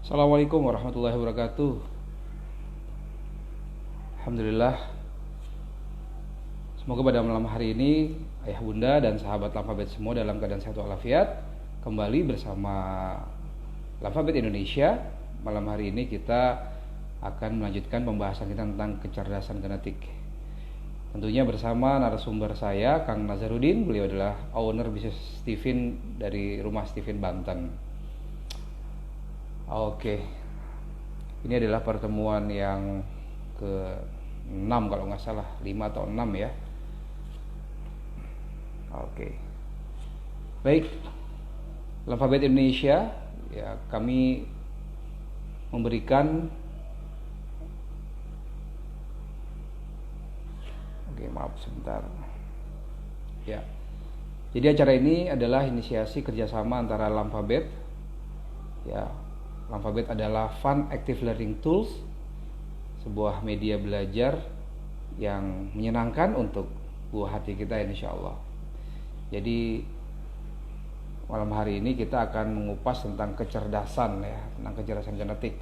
Assalamualaikum warahmatullahi wabarakatuh. Alhamdulillah. Semoga pada malam hari ini ayah bunda dan sahabat Lamfabet semua dalam keadaan sehat walafiat. Kembali bersama Lamfabet Indonesia. Malam hari ini kita akan melanjutkan pembahasan kita tentang kecerdasan genetik. Tentunya bersama narasumber saya, Kang Nazarudin. Beliau adalah owner bisnis Steven dari rumah Steven Banten. Oke, ini adalah pertemuan yang ke-6 kalau nggak salah, 5 atau 6 ya. Oke, baik. Alfabet Indonesia, ya kami memberikan, oke maaf sebentar. Ya, jadi acara ini adalah inisiasi kerjasama antara Alfabet, ya. Alfabet adalah Fun Active Learning Tools, sebuah media belajar yang menyenangkan untuk buah hati kita insya Allah. Jadi malam hari ini kita akan mengupas tentang kecerdasan ya, tentang kecerdasan genetik.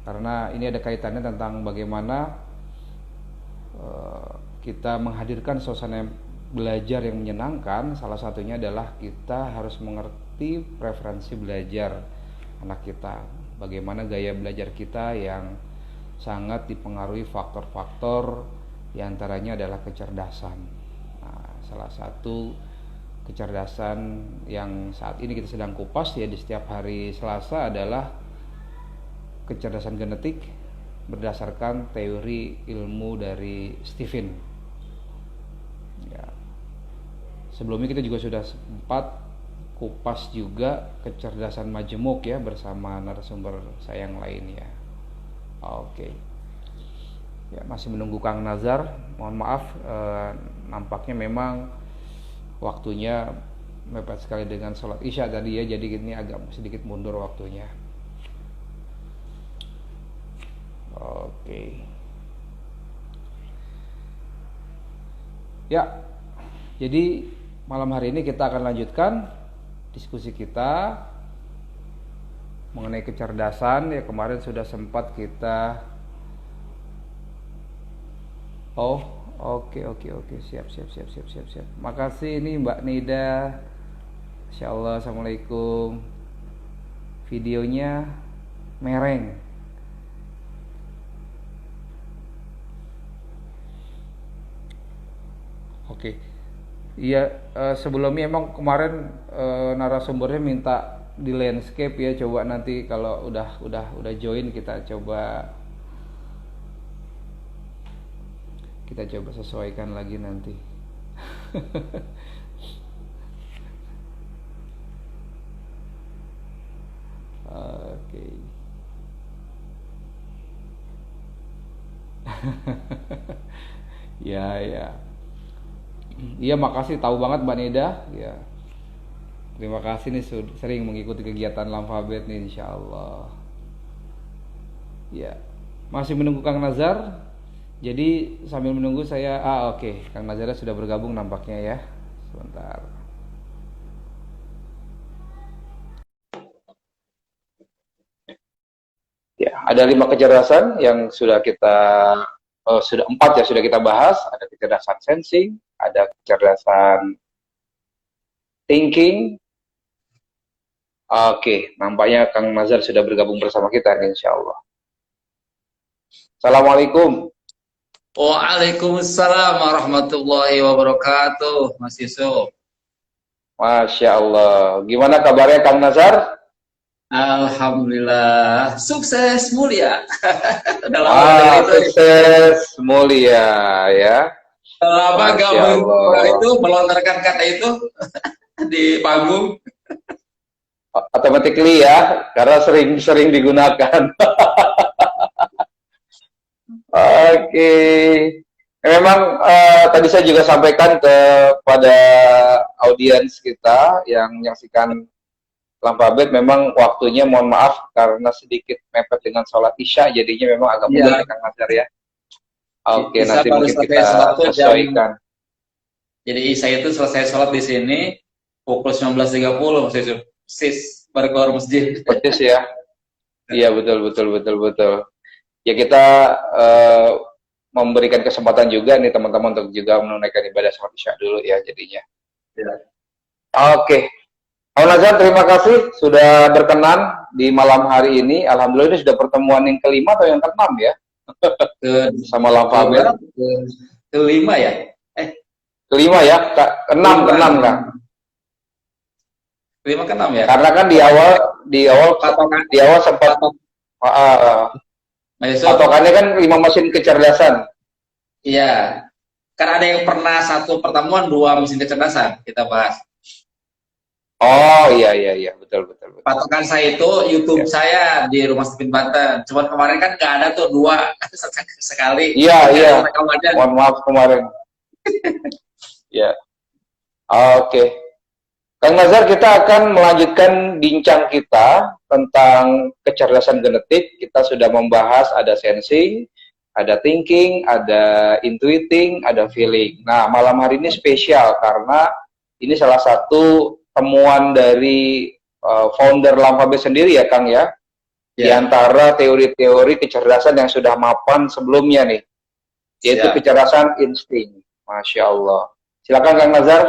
Karena ini ada kaitannya tentang bagaimana kita menghadirkan suasana belajar yang menyenangkan. Salah satunya adalah kita harus mengerti preferensi belajar anak kita, bagaimana gaya belajar kita yang sangat dipengaruhi faktor-faktor diantaranya adalah kecerdasan. Nah, salah satu kecerdasan yang saat ini kita sedang kupas ya di setiap hari Selasa adalah kecerdasan genetik berdasarkan teori ilmu dari Steven. Ya. Sebelumnya kita juga sudah sempat kupas juga kecerdasan majemuk ya bersama narasumber saya yang lain ya. Oke. Ya, masih menunggu Kang Nazar. Mohon maaf, nampaknya memang waktunya mepet sekali dengan sholat Isya tadi ya. Jadi ini agak sedikit mundur waktunya. Oke. Ya. Jadi malam hari ini kita akan lanjutkan diskusi kita mengenai kecerdasan ya. Kemarin sudah sempat kita oke siap. Makasih ini Mbak Nida. Insyaallah. Assalamualaikum. Videonya mereng. Oke. Iya, sebelumnya emang kemarin narasumbernya minta di landscape ya. Coba nanti kalau udah join kita coba sesuaikan lagi nanti. Oke. Ya. Iya, makasih, tahu banget Mbak Neda. Ya. Terima kasih nih sering mengikuti kegiatan Lamfabet nih insyaallah. Ya. Masih menunggu Kang Nazar. Jadi sambil menunggu saya oke, Kang Nazar sudah bergabung nampaknya ya. Sebentar. Ya, ada 5 kecerdasan yang sudah sudah 4 ya sudah kita bahas. Ada kecerdasan sensing, ada kecerdasan thinking. Oke, nampaknya Kang Nazar sudah bergabung bersama kita insya Allah. Assalamualaikum. Waalaikumsalam warahmatullahi wabarakatuh, Mas Yusuf. Masya Allah. Gimana kabarnya Kang Nazar? Alhamdulillah, sukses mulia. Udah lama dengar itu. Sukses mulia ya. Udah lama gak Masya Allah. melontarkan kata itu di panggung. Automatically ya, karena sering digunakan. Oke. Memang tadi saya juga sampaikan kepada audiens kita yang menyaksikan Lamfabet, memang waktunya mohon maaf karena sedikit mepet dengan sholat Isya, jadinya memang agak mundur ya Kang Nazar ya. Oke, nanti mungkin kita sesuaikan. Jadi Isya itu selesai sholat di sini pukul 19.30 Mas Yusuf. Baru keluar masjid. Persis ya. Iya, betul, betul, betul, betul. Ya kita eh, memberikan kesempatan juga nih teman-teman untuk juga menunaikan ibadah sholat isya dulu ya jadinya. Ya. Oke, Al Nazar terima kasih sudah berkenan di malam hari ini. Alhamdulillah ini sudah pertemuan yang kelima atau yang keenam ya Ke, sama Lamfabel. kelima ya? Kelima ya, Kak. Keenam, keenam Kak. Kelima ke enam ya? Karena kan Patokan, di awal sempat patokannya kan 5 mesin kecerdasan. iya. Kan ada yang pernah satu pertemuan 2 mesin kecerdasan kita bahas. Oh iya iya iya betul betul. Betul. Patokan saya itu YouTube saya di Rumah Stephen Banten. Cuman kemarin kan nggak ada tuh 2 sekali. Iya iya. Mohon maaf kemarin. Ya. Oke. Kang Nazar, kita akan melanjutkan bincang kita tentang kecerdasan genetik. Kita sudah membahas ada sensing, ada thinking, ada intuiting, ada feeling. Nah, malam hari ini spesial karena ini salah satu temuan dari founder Lamfabel sendiri ya, Kang ya. Di antara teori-teori kecerdasan yang sudah mapan sebelumnya nih, yaitu kecerdasan insting. Masya Allah. Silakan Kang Nazar.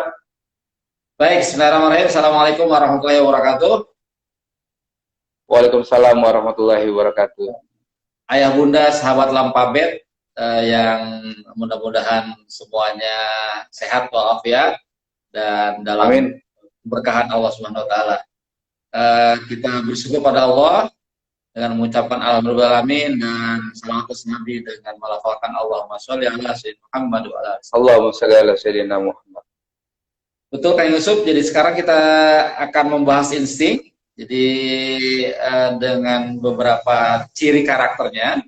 Baik, bismillahirrahmanirrahim. Assalamualaikum warahmatullahi wabarakatuh. Waalaikumsalam warahmatullahi wabarakatuh. Ayah bunda sahabat Lampabet yang mudah-mudahan semuanya sehat walafiat dan dalam berkahan Allah Subhanahu wa taala. Kita bersyukur pada Allah dengan mengucapkan alhamdulillahirabbil alamin dan salawat Nabi dengan melafalkan Allahumma sholli ala sayyidina Muhammad wa ala Allahumma sholli ala sayyidina Muhammad. Betul Kang Yusuf, jadi sekarang kita akan membahas insting, jadi dengan beberapa ciri karakternya.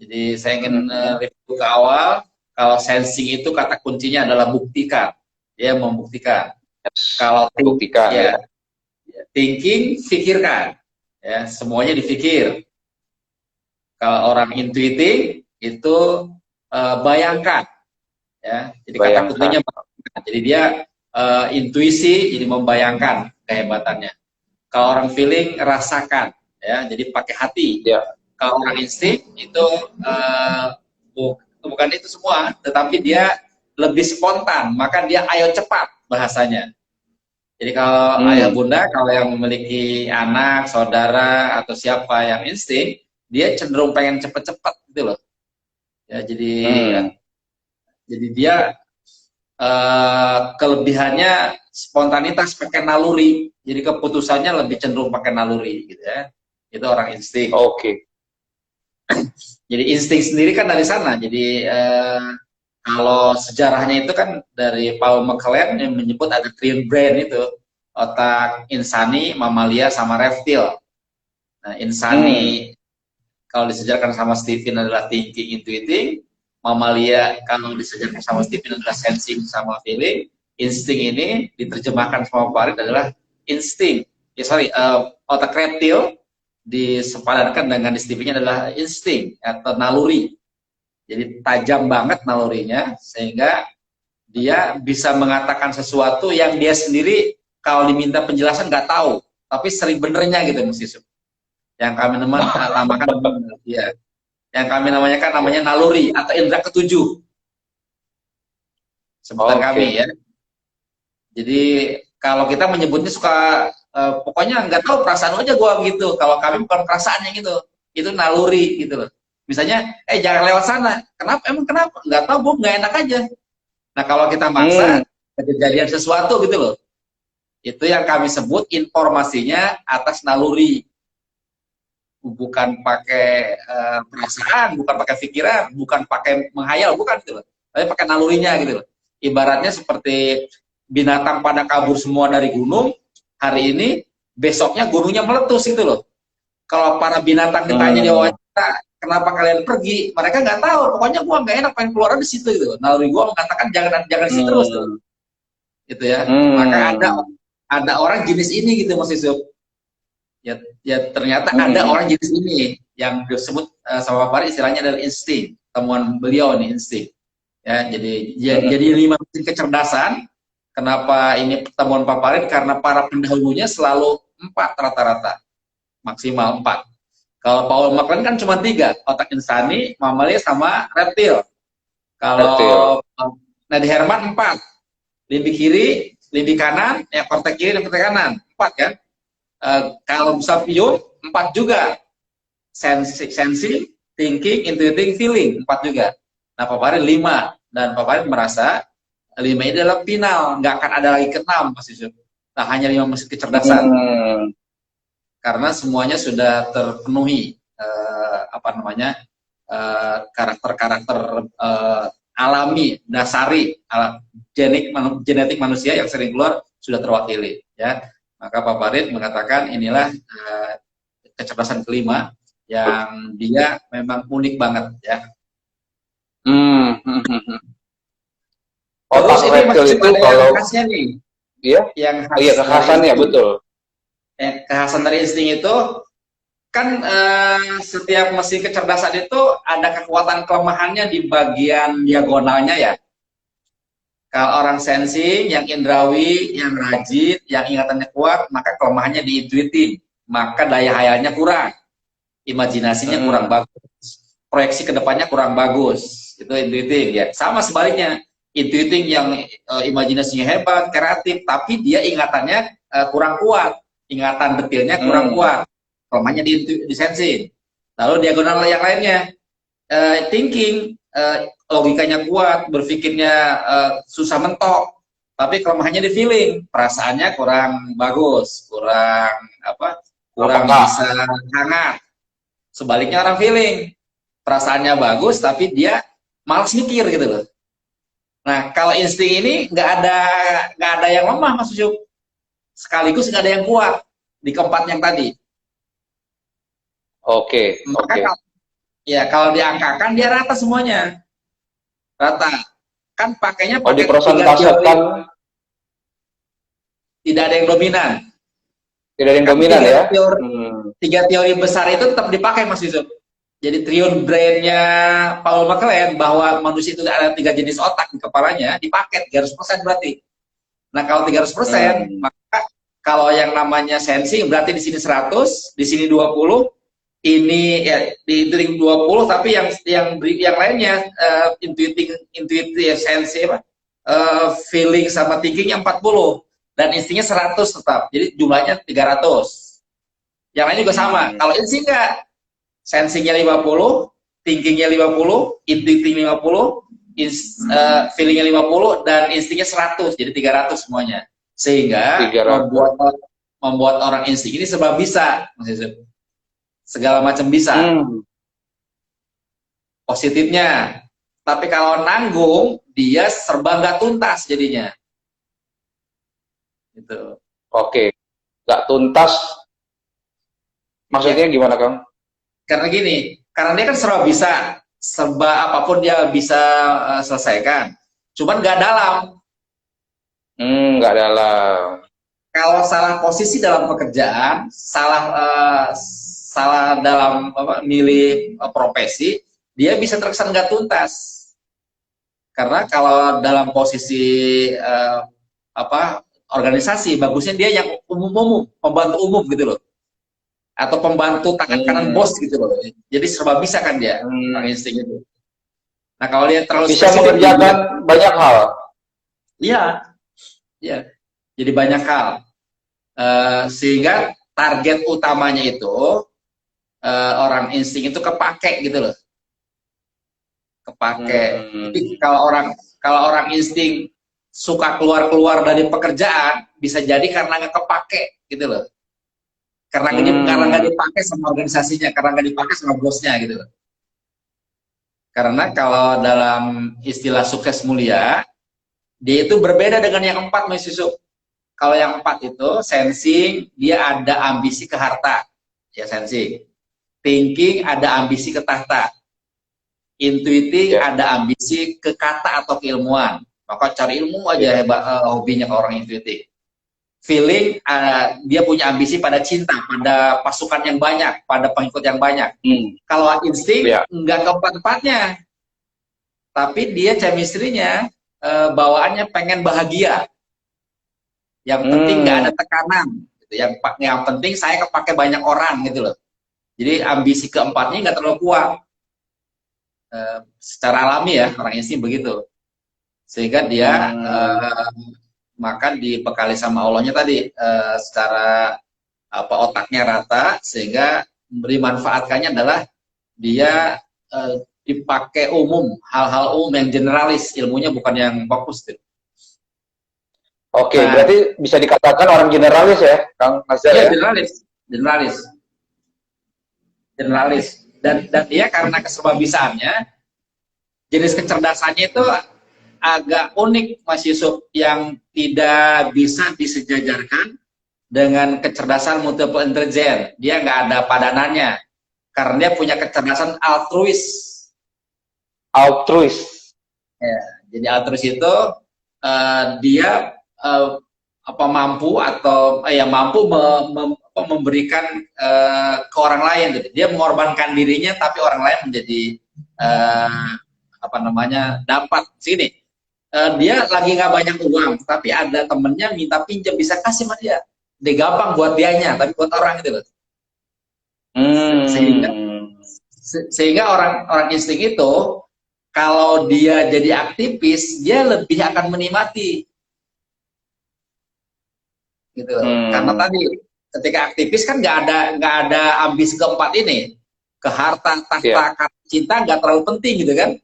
Jadi saya ingin review ke awal, kalau sensing itu kata kuncinya adalah buktikan, ya membuktikan. Kalau buktikan, ya, thinking, pikirkan, ya semuanya dipikir. Kalau orang intuiting itu bayangkan, ya. Jadi kata kuncinya, jadi dia intuisi, jadi membayangkan kehebatannya. Kalau orang feeling, rasakan, ya, jadi pakai hati. Ya. Kalau orang insting itu bukan itu semua, tetapi dia lebih spontan, maka dia ayo cepat bahasanya. Jadi kalau ayah bunda, kalau yang memiliki anak, saudara atau siapa yang insting, dia cenderung pengen cepet-cepet gitu loh. Ya, jadi dia kelebihannya spontanitas pakai naluri, jadi keputusannya lebih cenderung pakai naluri gitu ya. Itu orang insting. Oke. Jadi insting sendiri kan dari sana. Jadi kalau sejarahnya itu kan dari Paul McLaren yang menyebut ada three brain itu, otak insani, mamalia sama reptil. Nah, insani kalau disejarahkan sama Stephen adalah thinking, intuiting. Mamalia kalau disejarahkan sama Stephen adalah sensing sama feeling. Insting ini diterjemahkan sama Farid adalah insting. Otak reptil disepadankan dengan Stephen adalah insting atau naluri. Jadi tajam banget nalurinya sehingga dia bisa mengatakan sesuatu yang dia sendiri kalau diminta penjelasan nggak tahu, tapi sering benernya gitu Mas Yusuf. Yang kami namakan ya. Yang kami namanya naluri atau indera ketujuh. Sebutan kami ya. Jadi kalau kita menyebutnya suka pokoknya nggak tahu perasaan aja gua gitu. Kalau kami bukan perasaannya gitu. Itu naluri gitu loh. Misalnya, jangan lewat sana. Kenapa? Emang kenapa? Nggak tahu, gua nggak enak aja. Nah kalau kita maksa kejadian sesuatu gitu loh. Itu yang kami sebut informasinya atas naluri. Bukan pakai perasaan, bukan pakai pikiran, bukan pakai menghayal, bukan gitu loh. Tapi pakai nalurinya gitu loh. Ibaratnya seperti binatang pada kabur semua dari gunung, hari ini, besoknya gunungnya meletus gitu loh. Kalau para binatang ditanya di wawancara, kenapa kalian pergi? Mereka nggak tahu, pokoknya gua nggak enak pengen keluar di situ gitu loh. Naluri gua mengatakan jangan di situ terus gitu. Gitu ya. Maka ada orang jenis ini gitu Mas Yusuf. Ya ternyata ada orang jenis ini yang disebut sama Pak istilahnya adalah insting. Temuan beliau nih insting. Ya, jadi 5 mesin kecerdasan. Kenapa ini temuan Pak Farid? Karena para pendahulunya selalu 4 rata-rata, maksimal 4. Kalau Paul McLaren kan cuma 3, otak insani, mamalia, sama reptil. Reptil. Kalau Nadi Herman 4, limbi kiri, limbi kanan, ya kortek kiri dan kortek kanan, 4 kan. Kalau Sapio 4 juga, sensing, thinking, intuiting, feeling 4 juga. Nah, Paparin 5, dan Paparin merasa 5 ini adalah final, nggak akan ada lagi ke-6 Mas Yusuf. Nah, hanya 5 mesin kecerdasan. Karena semuanya sudah terpenuhi karakter-karakter alami, dasari, genetik manusia yang sering keluar sudah terwakili. Ya, maka Pak Farid mengatakan inilah kecerdasan kelima yang dia memang unik banget ya. Terus ini masih ada yang khasnya nih. Iya. Yang khas kekhasannya betul. Kekhasan dari insting itu kan setiap mesin kecerdasan itu ada kekuatan kelemahannya di bagian diagonalnya ya. Kalau orang sensing, yang indrawi, yang rajin, yang ingatannya kuat, maka kelemahannya di intuitif, maka daya hayalnya kurang, imajinasinya kurang bagus, proyeksi kedepannya kurang bagus, itu intuitif ya. Sama sebaliknya, intuitif yang imajinasinya hebat, kreatif, tapi dia ingatannya kurang kuat, ingatan detailnya kurang kuat, kelemahannya di sensing. Lalu diagonal yang lainnya, thinking, logikanya kuat, berpikirnya susah mentok, tapi kelemahannya di feeling, perasaannya kurang bagus, kurang bisa hangat. Sebaliknya orang feeling, perasaannya bagus, tapi dia malas mikir gitu loh. Nah, kalau insting ini nggak ada yang lemah Mas Yusuf, sekaligus nggak ada yang kuat di keempat yang tadi. Oke. Ya, kalau diangkakan dia rata semuanya. Rata. Kan pakainya pakai diprosentasekan. Tidak ada yang dominan. Tidak ada yang dominan ya. Tiga teori besar itu tetap dipakai Mas Yusuf. Jadi triun brain-nya Paul McLaren bahwa manusia itu ada 3 jenis otak di kepalanya dipakai 300% berarti. Nah, kalau 300%, maka kalau yang namanya sensing berarti di sini 100, di sini 20, ini ya di 20, tapi yang lainnya intuitif sensi feeling sama thinkingnya 40 dan instingnya 100 tetap. Jadi jumlahnya 300. Yang lain juga sama. Kalau insting enggak, sensingnya 50, thinkingnya 50, intuitifnya 50, feelingnya 50 dan instingnya 100. Jadi 300 semuanya. Sehingga membuat orang insting ini serba bisa, Mas Yusuf. Segala macam bisa. Positifnya. Tapi kalau nanggung, dia serba nggak tuntas jadinya. Gitu. Oke. Nggak tuntas. Maksudnya gimana, Kang? Karena gini, karena dia kan serba bisa. Serba apapun dia bisa selesaikan. Cuman nggak dalam. Nggak dalam. Kalau salah posisi dalam pekerjaan, salah dalam milih profesi, dia bisa terkesan nggak tuntas. Karena kalau dalam posisi organisasi, bagusnya dia yang umum, pembantu umum gitu loh, atau pembantu tangan kanan bos gitu loh. Jadi serba bisa kan dia, orang insting itu. Nah, kalau dia terlalu bisa mengerjakan banyak hal. Iya, jadi banyak hal. Sehingga target utamanya itu orang insting itu kepake gitu loh, kepake. Jadi kalau orang insting suka keluar dari pekerjaan, bisa jadi karena nggak kepake gitu loh, karena nggak dipakai sama organisasinya, karena nggak dipakai sama bosnya gitu loh. Karena kalau dalam istilah sukses mulia, dia itu berbeda dengan yang 4 Mas Yusuf. Kalau yang 4 itu sensing, dia ada ambisi ke harta, ya sensing. Thinking ada ambisi ke tahta. Intuitif ada ambisi ke kata atau keilmuan. Maka cari ilmu aja hebat hobinya ke orang intuitif. Feeling dia punya ambisi pada cinta, pada pasukan yang banyak, pada pengikut yang banyak. Kalau insting nggak keempat-empatnya, tapi dia chemistry-nya bawaannya pengen bahagia. Yang penting nggak ada tekanan. Gitu. Yang penting saya kepake banyak orang gitu loh. Jadi ambisi keempatnya nggak terlalu kuat. Secara alami ya, orang insting begitu. Sehingga dia maka dibekali sama Allahnya tadi secara apa otaknya rata, sehingga dimanfaatkannya adalah dia dipakai umum, hal-hal umum yang generalis, ilmunya bukan yang fokus. Oke, Nah, berarti bisa dikatakan orang generalis ya, Kang Nazar iya ya? generalis. Dan dia karena keserbabisaannya, jenis kecerdasannya itu agak unik, Mas Yusuf, yang tidak bisa disejajarkan dengan kecerdasan multiple intelligence. Dia nggak ada padanannya, karena dia punya kecerdasan altruis. Altruis. Ya, jadi altruis itu dia mampu atau mampu memberikan ke orang lain. Gitu. Dia mengorbankan dirinya, tapi orang lain menjadi dapat. Sini, dia lagi nggak banyak uang, tapi ada temennya minta pinjam, bisa kasih sama dia. Dia gampang buat dianya, tapi buat orang gitu loh. Sehingga orang insting itu, kalau dia jadi aktivis, dia lebih akan menikmati. Gitu. Karena tadi ketika aktivis kan nggak ada ambisi keempat ini, ke harta, tahta, cinta nggak terlalu penting gitu kan.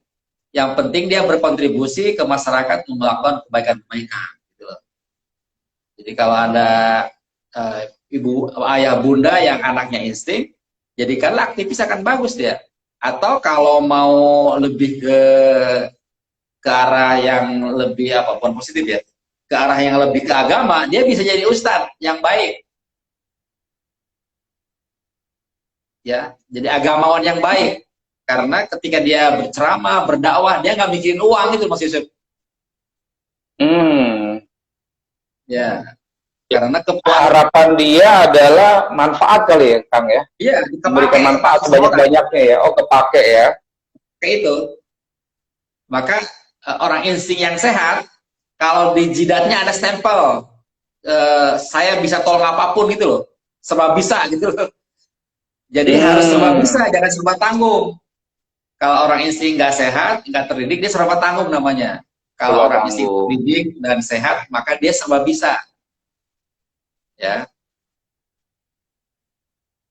Yang penting dia berkontribusi ke masyarakat, melakukan kebaikan-kebaikan. Gitu. Jadi kalau ada ibu, ayah, bunda yang anaknya insting, jadikanlah aktivis, akan bagus dia. Atau kalau mau lebih ke arah yang lebih apapun positif ya, ke arah yang lebih ke agama, dia bisa jadi ustadz yang baik. Ya, jadi agamawan yang baik. Karena ketika dia berceramah, berdakwah, dia nggak mikirin uang gitu, Mas Yusuf. Ya, karena harapan dia adalah manfaat kali ya, Kang ya? Iya, memberikan manfaat sebanyak-banyaknya ya. Oh, kepake ya. Kayak itu. Maka orang insting yang sehat, kalau di jidatnya ada stempel, saya bisa tolong apapun gitu loh, serba bisa gitu loh. Jadi harus serba bisa, jangan serba tanggung. Kalau orang insting nggak sehat, nggak terdidik, dia serba tanggung namanya. Kalau orang insting terdidik dan sehat, maka dia serba bisa. Ya.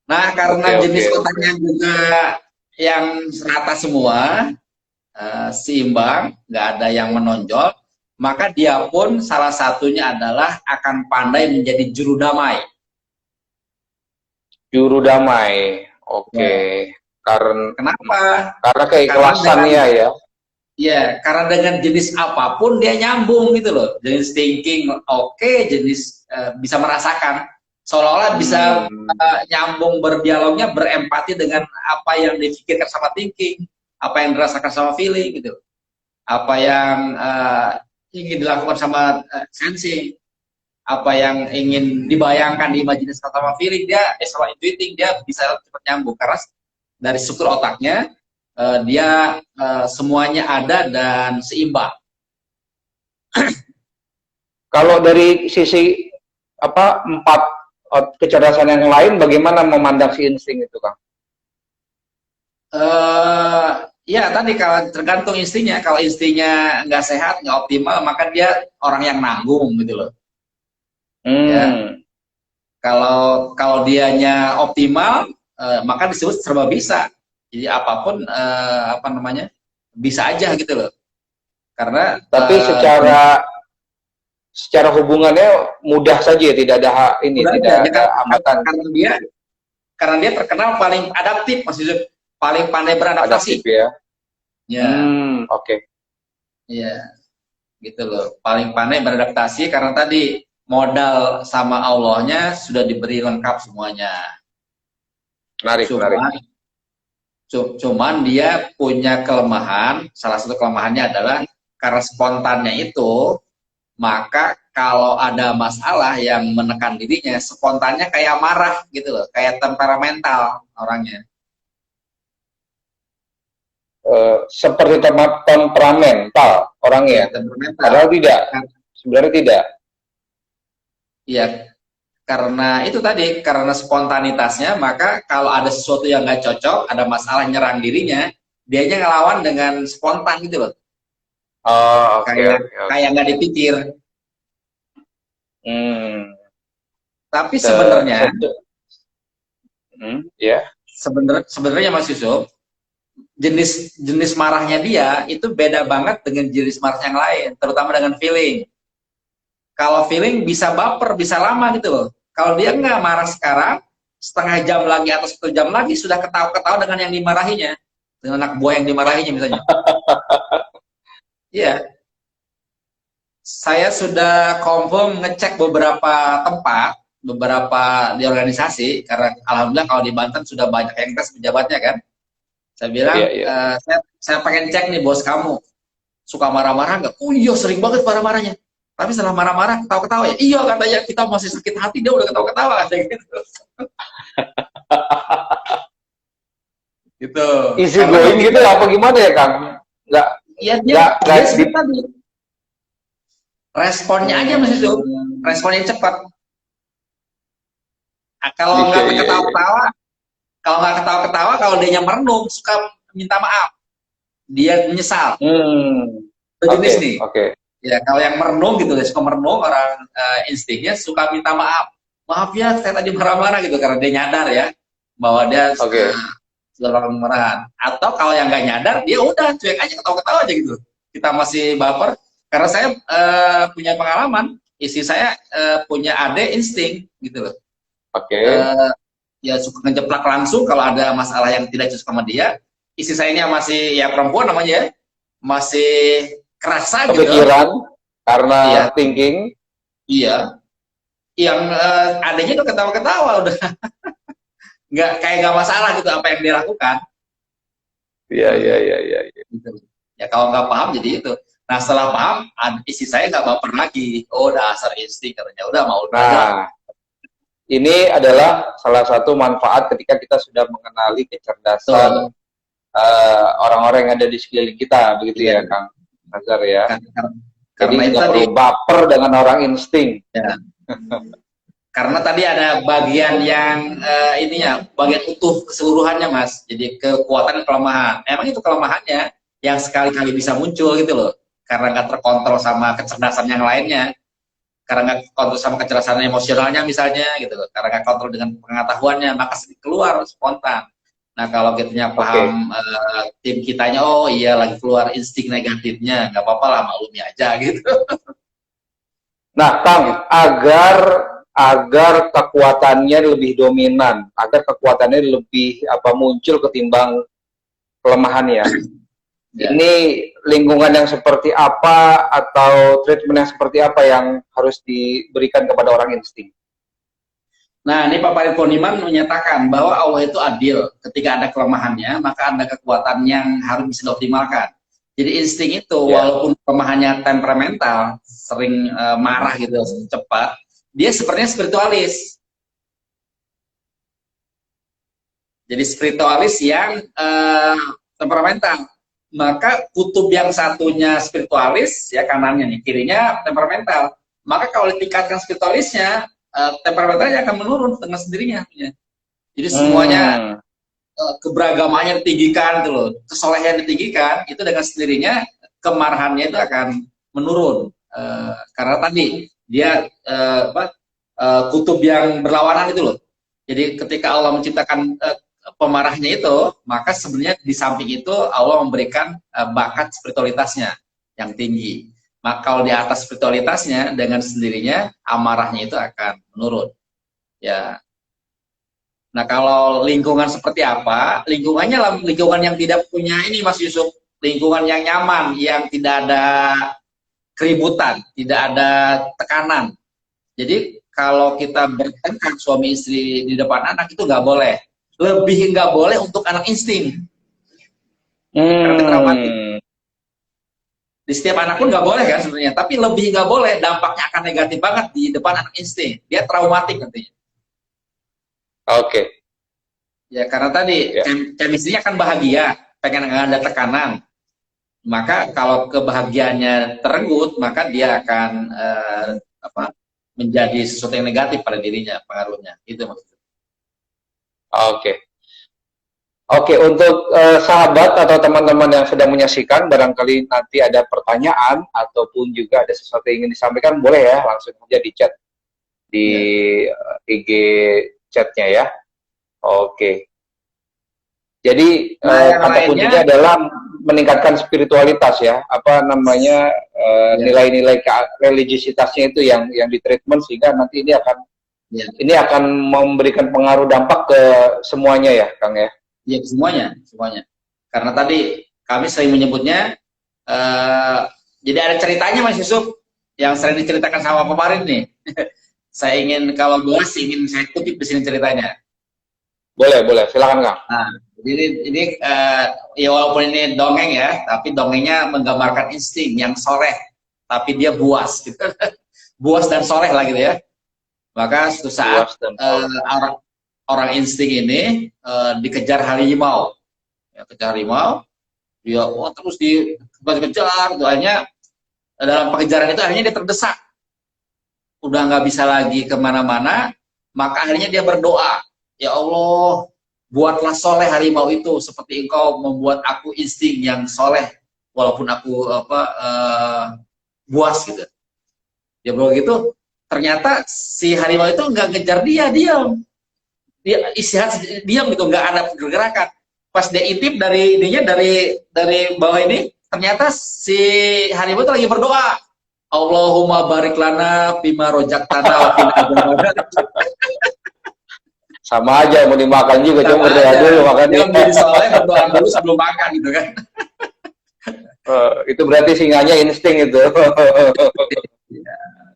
Nah, karena jenis otaknya juga yang rata semua, seimbang, nggak ada yang menonjol, maka dia pun salah satunya adalah akan pandai menjadi juru damai. Juru damai, oke. Kenapa? Karena keikhlasannya ya. Ya, karena dengan jenis apapun dia nyambung gitu loh. Jenis thinking oke, jenis bisa merasakan. Seolah-olah bisa nyambung berdialognya, berempati dengan apa yang dipikirkan sama thinking, apa yang dirasakan sama feeling gitu. Apa yang ingin dilakukan sama sensing, apa yang ingin dibayangkan di imajinasi sama feeling, dia sama intuiting, dia bisa cepat nyambung karena dari struktur otaknya dia semuanya ada dan seimbang. Kalau dari sisi empat kecerdasan yang lain, bagaimana memandang si insting itu, Kang? Ya tadi kalau tergantung instingnya. Kalau instingnya nggak sehat, nggak optimal, maka dia orang yang nanggung gitu loh. Ya. Kalau dianya optimal, maka disebut serba bisa. Jadi apapun bisa aja gitu loh. Karena tapi secara hubungannya mudah saja, tidak ada tidak ada hambatan. Karena dia terkenal paling adaptif, Mas Yusuf, paling pandai beradaptasi. Adaptif ya. Oke. Iya. Gitu loh. Paling pandai beradaptasi karena tadi modal sama Allahnya sudah diberi lengkap semuanya. Menarik. Cuman dia punya kelemahan, salah satu kelemahannya adalah karena spontannya itu, maka kalau ada masalah yang menekan dirinya, spontannya kayak marah gitu loh, kayak temperamental orangnya. Seperti temperamental orangnya, padahal tidak, sebenarnya tidak. Iya, Karena itu tadi, karena spontanitasnya, maka kalau ada sesuatu yang nggak cocok, ada masalah nyerang dirinya, dianya ngelawan dengan spontan gitu loh. Oh, oke, Kayak oke, oke. kayak nggak dipikir. Hmm, Tapi se, sebenarnya, ya, sebenarnya Mas Yusuf, jenis jenis marahnya dia itu beda banget dengan jenis marah yang lain, terutama dengan feeling. Kalau feeling bisa baper, bisa lama gitu loh. Kalau dia nggak marah sekarang, setengah jam lagi atau 1 jam lagi sudah ketawa-ketawa dengan yang dimarahinya, dengan anak buah yang dimarahinya misalnya. Iya, saya sudah confirm ngecek beberapa tempat, beberapa di organisasi, karena alhamdulillah kalau di Banten sudah banyak yang tes pejabatnya kan. Saya bilang, iya, iya. saya pengen cek nih bos kamu, suka marah-marah nggak? Oh iya, sering banget marah-marahnya. Tapi setelah marah-marah, ketawa-ketawa ya. Iya katanya, kita masih sakit hati, dia udah ketawa-ketawa katanya gitu. Gitu. Easy Karena going gitu begitu, apa gimana ya Kang? Nggak, ya dia nggak di. seperti tadi, responnya aja masih itu, responnya cepat. Nah, kalau Iya, nggak iya, iya. ketawa-ketawa, kalau dia merenung, suka minta maaf, dia menyesal. Hmm, Itu oke, jenis nih. oke, Ya, kalau yang merenung gitu, dia suka merenung, orang instingnya suka minta maaf. Maaf ya, saya tadi marah-marah gitu, karena dia nyadar ya, bahwa dia oke. sudah melakukan kemarahan. Atau kalau yang nggak nyadar, dia udah cuek aja, ketawa-ketawa aja gitu. Kita masih baper, karena saya punya pengalaman, istri saya punya adik insting gitu loh. Oke. Eh, ya suka ngejeplak langsung kalau ada masalah yang tidak cocok sama dia. Istri saya ini masih ya perempuan namanya ya, masih kerasa gitu. Kepikiran karena Iya, thinking. iya. Yang adanya tuh ketawa-ketawa udah nggak kayak nggak masalah gitu apa yang dia lakukan. Iya, iya, iya, iya, iya. Gitu. Ya kalau nggak paham jadi itu. Nah setelah paham, istri saya nggak baper lagi. Oh dasar insting katanya. Udah mau aja lah. Nah, ini adalah salah satu manfaat ketika kita sudah mengenali kecerdasan Tuh, orang-orang yang ada di sekeliling kita, begitu iya. ya, Kang Nazar ya. Karena, Jadi karena itu nggak tadi. perlu baper dengan orang insting. Ya, karena tadi ada bagian yang ininya, bagian utuh keseluruhannya mas. Jadi kekuatan dan kelemahan. Emang itu kelemahannya yang sekali-kali bisa muncul gitu loh. Karena nggak terkontrol sama kecerdasan yang lainnya. Karena nggak kontrol sama kecerdasan emosionalnya misalnya gitu loh. Karena nggak kontrol dengan pengetahuannya, maka keluar spontan. Nah kalau kitanya Oke. paham tim kitanya, oh iya lagi keluar insting negatifnya, nggak apa-apa lah maklumi aja gitu. Nah, Kang, agar kekuatannya lebih dominan, agar kekuatannya lebih muncul ketimbang kelemahannya. Ya. Ini lingkungan yang seperti apa atau treatment yang seperti apa yang harus diberikan kepada orang insting? Nah, ini Pak Farid Poniman menyatakan bahwa Allah itu adil. Ketika ada kelemahannya, maka ada kekuatan yang harus bisa dioptimalkan. Jadi insting itu, Ya. walaupun kelemahannya temperamental, sering marah gitu, cepat, dia sepertinya spiritualis. Jadi spiritualis yang temperamental. Maka kutub yang satunya spiritualis, ya kanannya nih, kirinya temperamental. Maka kalau ditingkatkan spiritualisnya, temperamentalnya akan menurun dengan sendirinya. Jadi semuanya Hmm. keberagamannya ditinggikan gitu loh, kesolehan ditinggikan, itu dengan sendirinya kemarahannya itu akan menurun. Karena tadi dia kutub yang berlawanan itu loh. Jadi ketika Allah menciptakan pemarahnya itu, maka sebenarnya di samping itu Allah memberikan bakat spiritualitasnya yang tinggi. Maka kalau di atas spiritualitasnya dengan sendirinya amarahnya itu akan menurun. Ya. Nah, kalau lingkungan seperti apa? Lingkungannya lah lingkungan yang tidak punya ini Mas Yusuf, lingkungan yang nyaman, yang tidak ada keributan, tidak ada tekanan. Jadi kalau kita bertengkar suami istri di depan anak itu nggak boleh. Lebih nggak boleh untuk anak insting. Karena dia traumatik. Hmm. Di setiap anak pun nggak boleh kan sebenarnya. Tapi lebih nggak boleh, dampaknya akan negatif banget di depan anak insting. Dia traumatik nantinya. Oke. Ya karena tadi Ya. chemistry-nya kan bahagia, pengen nggak ada tekanan. Maka kalau kebahagiaannya terenggut, maka dia akan menjadi sesuatu yang negatif pada dirinya, pengaruhnya. Itu maksudnya. Oke. Oke, untuk sahabat atau teman-teman yang sedang menyaksikan, barangkali nanti ada pertanyaan ataupun juga ada sesuatu yang ingin disampaikan, boleh ya langsung saja di chat di Ya. IG chatnya ya. Oke. Jadi Nah, yang kata lainnya, kuncinya adalah meningkatkan spiritualitas ya, apa namanya ya, nilai-nilai religiositasnya itu yang ditreatment sehingga nanti ya, ini akan memberikan pengaruh dampak ke semuanya ya, Kang ya. ya semuanya, semuanya. Karena tadi kami sering menyebutnya, jadi ada ceritanya Mas Yusuf yang sering diceritakan sama kemarin nih. Saya ingin kalau boleh ingin saya kutip di sini ceritanya. Boleh, boleh. Silakan, Kang. Nah, jadi ini ya walaupun ini dongeng ya, tapi dongengnya menggambarkan insting yang soleh, tapi dia buas, gitu. Buas dan soleh lah gitu ya. Maka suatu saat Luas dan orang insting ini dikejar harimau, ya, kejar harimau, dia terus dikejar, doanya dalam pengejaran itu akhirnya dia terdesak, udah nggak bisa lagi kemana-mana, maka akhirnya dia berdoa, ya Allah, buatlah soleh harimau itu seperti engkau membuat aku insting yang soleh walaupun aku buas gitu. Dia bilang gitu, ternyata si harimau itu nggak ngejar dia, dia istirahat diam gitu, nggak ada pergerakan. Pas dia intip dari ininya dari bawah ini, ternyata si harimau itu lagi berdoa, Allahumma barik lana bima rojaktana wa qina adzabannar. sama aja mau dimakan juga, Sama cuma berdoa aja. dulu makan. Dia menjadi soleh berdoa dulu sebelum makan gitu kan. Itu berarti singanya insting itu.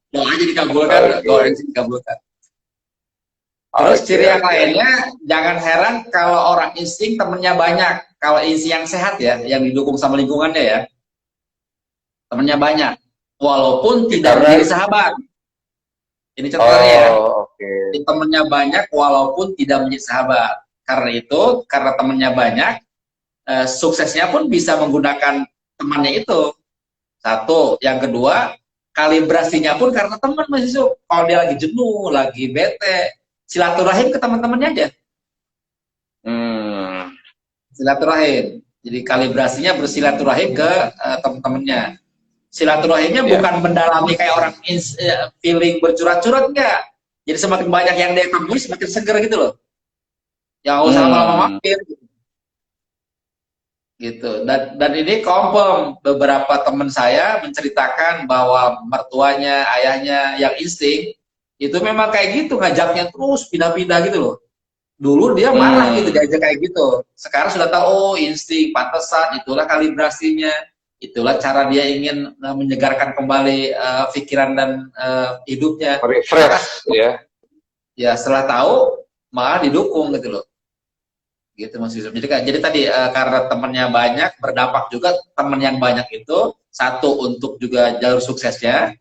Doanya dikabulkan, doa yang dikabulkan. Terus ciri yang lainnya, jangan heran kalau orang insting temennya banyak. Kalau insting yang sehat ya, yang didukung sama lingkungannya ya, temennya banyak. Walaupun tidak menjadi sahabat. Ini contohnya ya. Temennya banyak walaupun tidak menjadi sahabat. Karena itu, karena temennya banyak, suksesnya pun bisa menggunakan temannya itu. Satu. Yang kedua, kalibrasinya pun karena teman Mas Yusuf. Kalau dia lagi jenuh, lagi bete, silaturahim ke teman-temannya aja. Silaturahim. Jadi kalibrasinya bersilaturahim ke teman-temannya. Silaturahimnya bukan mendalami kayak orang feeling bercurat-curat, enggak. Jadi semakin banyak yang dia temui, semakin seger gitu loh. Yang usah lama-lama mampir. Gitu. Dan ini confirm, beberapa teman saya menceritakan bahwa mertuanya, ayahnya yang insting, itu memang kayak gitu, ngajaknya terus pindah-pindah gitu loh. Dulu dia marah gitu, diajak kayak gitu. Sekarang sudah tahu, oh insting, pantesan, itulah kalibrasinya. Itulah cara dia ingin menyegarkan kembali pikiran dan hidupnya. Refresh ya. Ya setelah tahu, malah didukung gitu loh. Gitu Mas Yusuf. Jadi tadi karena temannya banyak, berdampak juga teman yang banyak itu, satu untuk juga jalur suksesnya,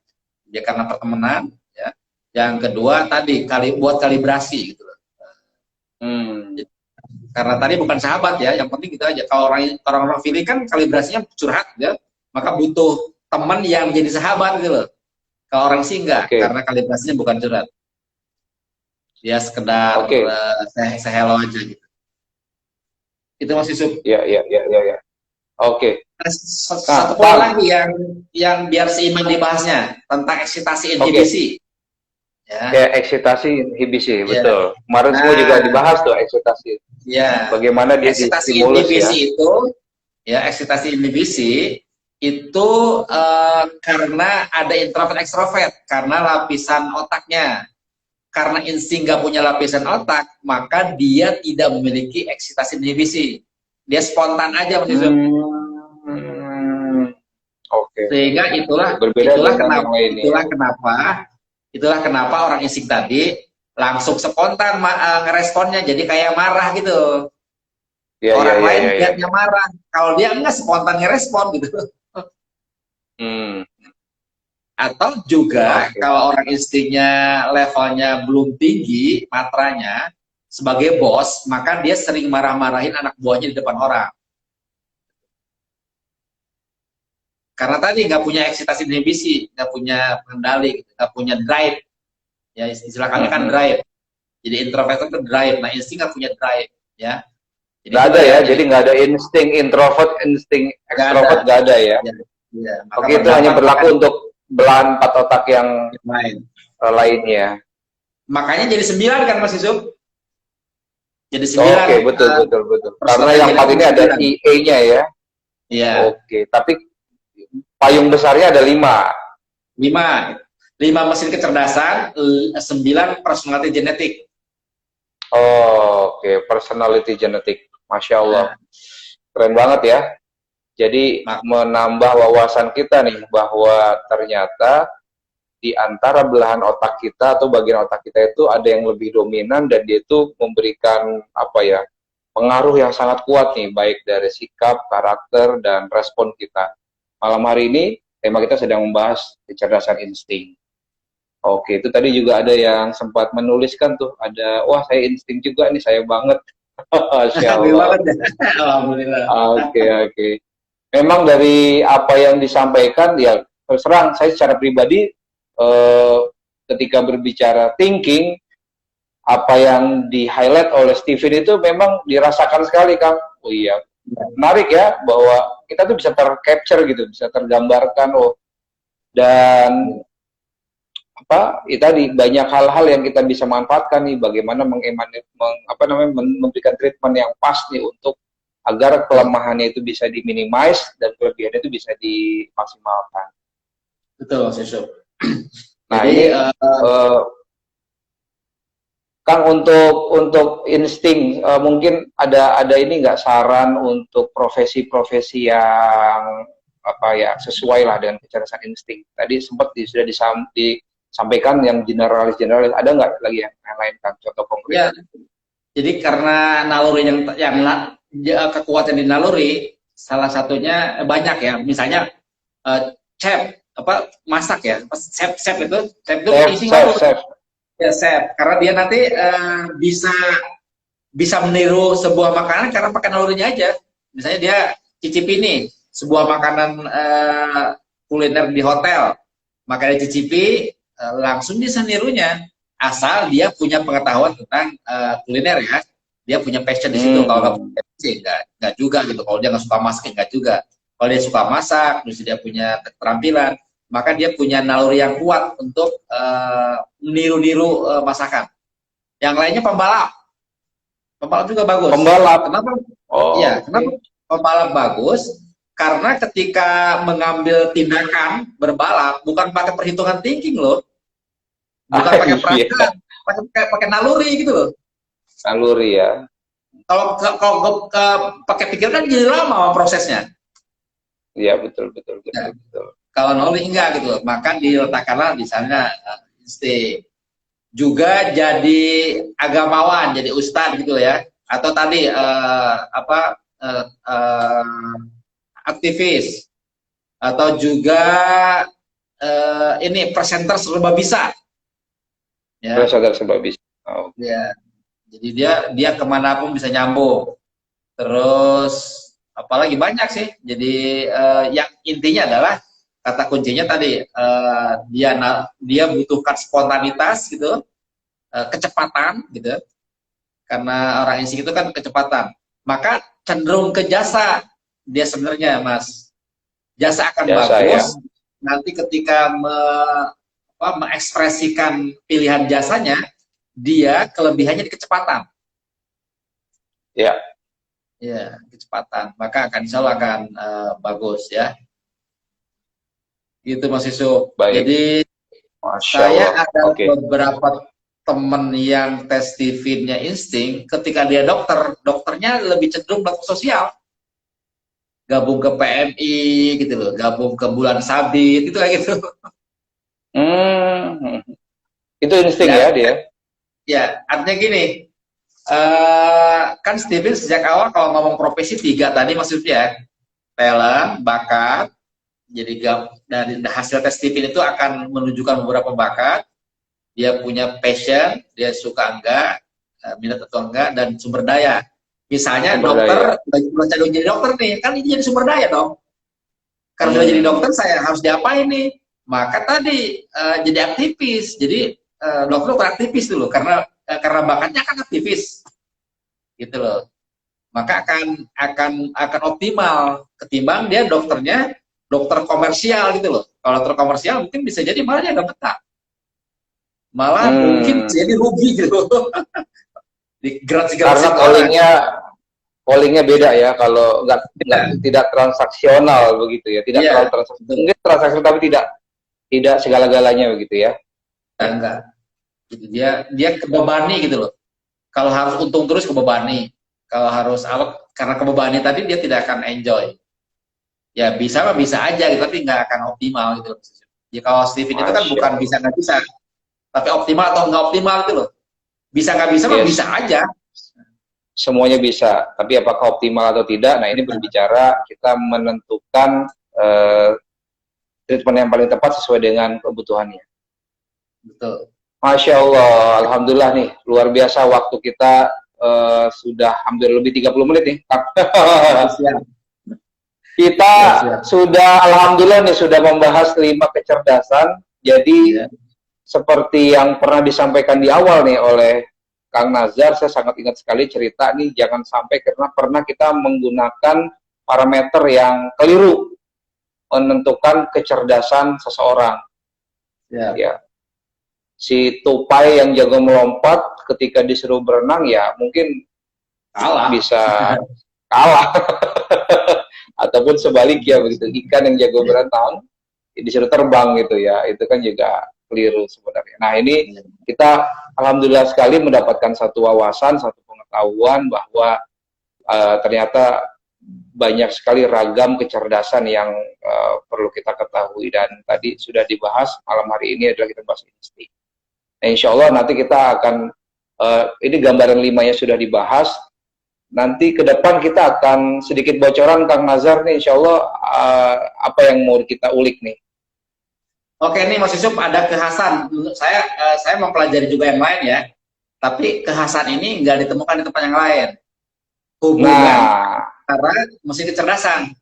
ya karena pertemanan, ya. Yang kedua tadi buat kalibrasi gitu. Karena tadi bukan sahabat ya, yang penting gitu aja. Kalau orang feeling kan kalibrasinya curhat ya, maka butuh teman yang jadi sahabat gitu loh. Kalau orang sih enggak, karena kalibrasinya bukan curhat. Dia sekedar se-hello aja gitu. Itu Mas Yusuf. Ya. Oke. Satu poin lagi yang biar seimbang dibahasnya tentang eksitasi inhibisi. Ya, eksitasi inhibisi, betul. Kemarin semua juga dibahas tuh eksitasi. Ya. Bagaimana dia eksitasi distimulus inhibisi eksitasi inhibisi itu karena ada introvert ekstrovert, karena lapisan otaknya. Karena insting nggak punya lapisan otak, maka dia tidak memiliki eksitasi inhibisi. Dia spontan aja Mas Yusuf. Sehingga itulah kenapa orang insting tadi langsung spontan ngeresponnya, jadi kayak marah gitu. Orang lain lihatnya marah, kalau dia enggak spontan ngerespon gitu. Atau juga kalau orang instingnya levelnya belum tinggi, matranya, sebagai bos, maka dia sering marah-marahin anak buahnya di depan orang. Karena tadi nggak punya eksitasi inhibisi, nggak punya pengendali, nggak punya drive. Ya istilah kami kan drive. Jadi introvert itu drive. Nah insting nggak punya drive, ya. Jadi Nggak itu ada dia. ya, Jadi jadi nggak ada insting introvert, insting nggak ada. extrovert nggak ada ya. Ya, ya. Maka Oke, itu hanya berdampak berlaku akan untuk belahan empat otak yang yang lain. lainnya. Makanya jadi 9 kan Mas Yusuf? Jadi 9 Oke, betul betul betul. Karena personal yang empat genetik ini ada 9. IE-nya ya. Iya, Oke, tapi payung besarnya ada 5. 5. 5 mesin kecerdasan, 9 personality genetik. Oke, personality genetik. Masya Allah. Nah, Keren banget ya. Jadi menambah wawasan kita nih bahwa ternyata di antara belahan otak kita atau bagian otak kita itu ada yang lebih dominan dan dia itu memberikan apa ya, pengaruh yang sangat kuat nih baik dari sikap, karakter dan respon kita. Malam hari ini tema kita sedang membahas kecerdasan insting. Oke, itu tadi juga ada yang sempat menuliskan tuh, ada wah saya insting juga nih, saya banget. Masya Allah. banget ya. Alhamdulillah. Oke, oke. Memang dari apa yang disampaikan ya terus terang saya secara pribadi eh, ketika berbicara thinking, apa yang di highlight oleh Steven itu memang dirasakan sekali Kang. Oh iya, menarik ya bahwa kita tuh bisa tercapture gitu, bisa tergambarkan. Oh, dan apa ya tadi banyak hal-hal yang kita bisa manfaatkan nih, bagaimana memberikan treatment yang pas nih untuk agar kelemahannya itu bisa diminimize dan kelebihannya itu bisa dimaksimalkan. Betul, Mas Yusuf. Nah, Jadi, ini Kang, untuk insting mungkin ada ini nggak saran untuk profesi-profesi yang apa ya sesuai lah dengan kecerdasan insting. Tadi sempat sudah disampaikan yang generalis, ada nggak lagi yang lain Kang, contoh konkret? ya, jadi karena naluri kekuatan di naluri, salah satunya banyak ya. Misalnya chef masak ya, chef itu isi naluri. Ya, chef, karena dia nanti bisa meniru sebuah makanan karena pakai nalurinya aja. Misalnya dia cicipi nih sebuah makanan kuliner di hotel, maka dia cicipi langsung bisa nirunya, asal dia punya pengetahuan tentang kuliner ya, dia punya passion di situ. Kalau nggak punya passion, nggak juga gitu. Kalau dia nggak suka masak, nggak juga. Kalau dia suka masak, terus dia punya keterampilan, maka dia punya naluri yang kuat untuk meniru-niru masakan. Yang lainnya pembalap juga bagus. Pembalap. Kenapa? Ya, kenapa pembalap bagus? Karena ketika mengambil tindakan berbalap, bukan pakai perhitungan thinking loh, bukan pakai perasaan, pakai naluri gitu loh. Naluri ya. Kalau pakai pikiran kan jadi lama prosesnya. Iya betul. Kalau naluri enggak gitu, maka diletakkanlah di sana insting. Juga jadi agamawan, jadi ustadz gitu ya, atau tadi aktivis, atau juga ini presenter serba bisa. Ya. Presenter serba bisa. Oh. Ya. Jadi dia kemanapun bisa nyambung. Terus apalagi banyak sih. Jadi yang intinya adalah kata kuncinya tadi dia butuhkan spontanitas gitu, kecepatan gitu. Karena orang insting itu kan kecepatan. Maka cenderung ke jasa dia sebenarnya, Mas. Jasa akan bagus ya. Nanti ketika mengekspresikan pilihan jasanya, dia kelebihannya di kecepatan. Ya. Ya, kecepatan. Maka insya Allah akan bagus ya. Gitu Mas Yusuf. Jadi saya ada beberapa teman yang tes Steven-nya insting, ketika dia dokternya lebih cenderung dokter sosial. Gabung ke PMI gitu loh, gabung ke Bulan Sabit gitu kayak gitu. Itu insting ya dia. Ya, artinya gini. Kan Steven sejak awal kalau ngomong profesi 3 tadi maksudnya talent, bakat. Jadi dari hasil tes Steven itu akan menunjukkan beberapa bakat. Dia punya passion, dia suka enggak, minat atau enggak, dan sumber daya. Misalnya dokter, belajar jadi dokter nih, kan ini jadi sumber daya dong. Karena jadi dokter, saya harus diapain nih? Maka tadi jadi aktivis. Jadi dokter aktivis dulu karena bakatnya kan aktivis gitu loh, maka akan optimal ketimbang dia dokternya dokter komersial gitu loh. Kalau dokter komersial mungkin bisa jadi malah dia nggak betah, malah mungkin jadi rugi gitu. Karena callingnya beda ya, kalau tidak transaksional begitu ya, tidak terlalu transaksi, mungkin transaksi tapi tidak segala-galanya begitu ya. Enggak, gitu. Dia kebebani gitu loh. Kalau harus untung terus kebebani, kalau harus karena kebebani tadi dia tidak akan enjoy. Ya bisa mah bisa aja gitu, tapi nggak akan optimal gitu. Ya kalau Steven itu kan bukan bisa nggak bisa, tapi optimal atau nggak optimal gitu loh. Bisa nggak bisa mah bisa aja. Semuanya bisa, tapi apakah optimal atau tidak? Nah ini berbicara kita menentukan treatment yang paling tepat sesuai dengan kebutuhannya. Betul. Masya Allah, alhamdulillah nih, luar biasa waktu kita sudah hampir lebih 30 menit nih. Kita sudah, alhamdulillah nih, sudah membahas 5 kecerdasan. Jadi seperti yang pernah disampaikan di awal nih oleh Kang Nazar, saya sangat ingat sekali cerita nih, jangan sampai karena pernah kita menggunakan parameter yang keliru menentukan kecerdasan seseorang. Ya. Si tupai yang jago melompat ketika disuruh berenang ya mungkin bisa kalah. Ataupun sebaliknya begitu, ikan yang jago berenang disuruh terbang gitu ya, itu kan juga keliru sebenarnya. Nah ini kita alhamdulillah sekali mendapatkan satu wawasan, satu pengetahuan bahwa ternyata banyak sekali ragam kecerdasan yang perlu kita ketahui, dan tadi sudah dibahas malam hari ini adalah kita bahas insting. Nah, insya Allah nanti kita akan ini gambaran 5-nya sudah dibahas. Nanti ke depan kita akan sedikit bocoran Kang Nazar nih, insya Allah apa yang mau kita ulik nih. Oke, nih Mas Yusuf, ada kekhasan. Saya mempelajari juga yang lain ya, tapi kekhasan ini nggak ditemukan di tempat yang lain. Hubungan antara mesin kecerdasan.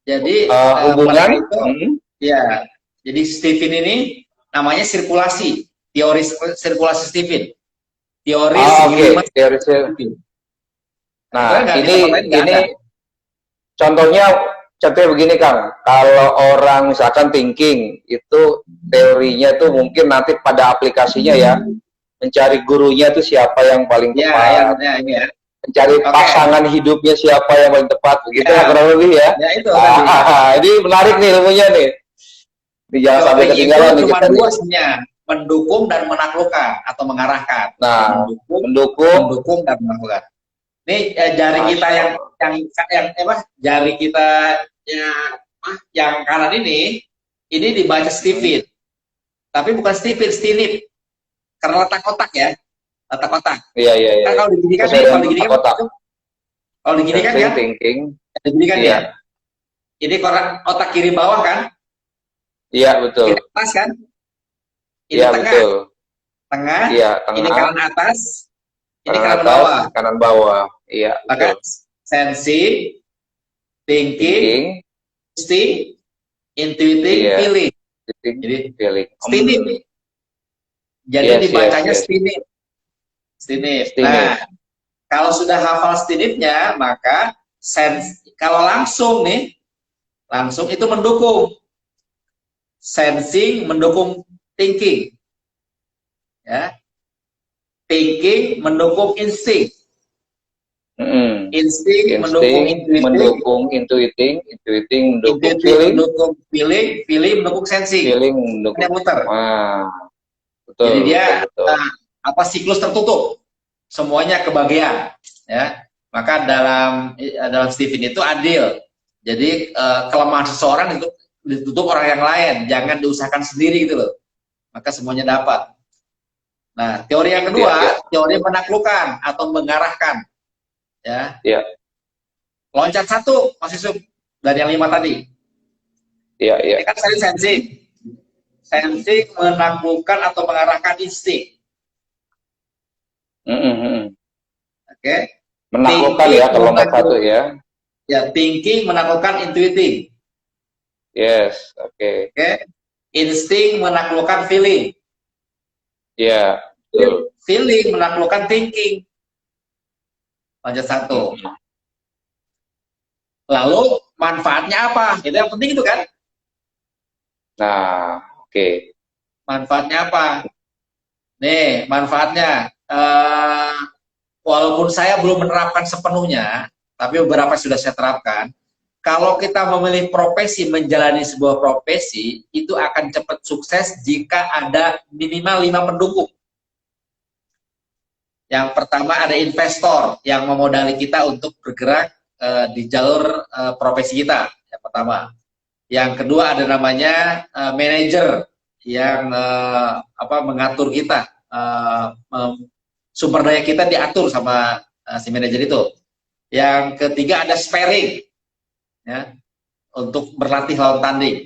Jadi hubungan itu, ya. Jadi Steven ini namanya sirkulasi, teori sirkulasi Steven. Teori teori Steven. Nah, ini contohnya begini Kang, kalau orang misalkan thinking itu teorinya tuh mungkin nanti pada aplikasinya ya, mencari gurunya tuh siapa yang paling tepat, mencari pasangan hidupnya siapa yang paling tepat, begitu kurang lebih ya. Itu ini menarik nih ilmunya nih. Jangan sampai ketinggalan nih kita. Cuma dua sebenarnya, mendukung dan menaklukkan atau mengarahkan. Nah, mendukung dan menaklukkan. Ini jari kita yang jari kita yang kanan ini dibaca Steven, tapi bukan Steven, Steve, karena letak kotak ya, letak kotak. Iya. Kan kalau diginikan ya, diginikan ya. Ini otak kiri bawah kan? Iya betul. Kiri atas kan? Ini iya, tengah. Betul. Tengah. Iya, tengah. Ini kanan atas. Ini kanan atas, bawah. Kanan bawah. Iya. Maka sensi, thinking, insting, intuiting, feeling. Jadi feeling. Jadi dibacanya Stinif. Nah, kalau sudah hafal Stinifnya, maka kalau langsung itu mendukung. Sensing mendukung thinking. Ya. Thinking mendukung insting. Insting mendukung intuiting mendukung feeling, feeling mendukung sensing. Feeling mendukung. Betul. Jadi dia siklus tertutup. Semuanya kebagian, ya. Maka dalam Steven itu adil. Jadi kelemahan seseorang itu ditutup orang yang lain, jangan diusahakan sendiri gitu loh. Maka semuanya dapat. Nah, teori yang kedua, teori menaklukkan atau mengarahkan. Ya. Loncat satu, Mas Yusuf, dari yang 5 tadi. Ini kan sensing. Sensing menaklukkan atau mengarahkan insting. Oke. Menaklukkan ya, kalau nomor 1 ya. Ya, thinking menaklukkan intuiting. Yes, oke. Insting menaklukkan feeling. Iya, betul. Feeling menaklukkan thinking. Lanjut satu. Lalu manfaatnya apa? Itu yang penting itu kan. Nah, oke. Manfaatnya apa? Nih, manfaatnya. Walaupun saya belum menerapkan sepenuhnya, tapi beberapa sudah saya terapkan. Kalau kita memilih profesi, menjalani sebuah profesi, itu akan cepat sukses jika ada minimal 5 pendukung. Yang pertama ada investor yang memodali kita untuk bergerak di jalur profesi kita. Yang pertama. Yang kedua ada namanya manajer yang mengatur kita, sumber daya kita diatur sama si manajer itu. Yang ketiga ada sparring, ya, untuk berlatih lawan tanding.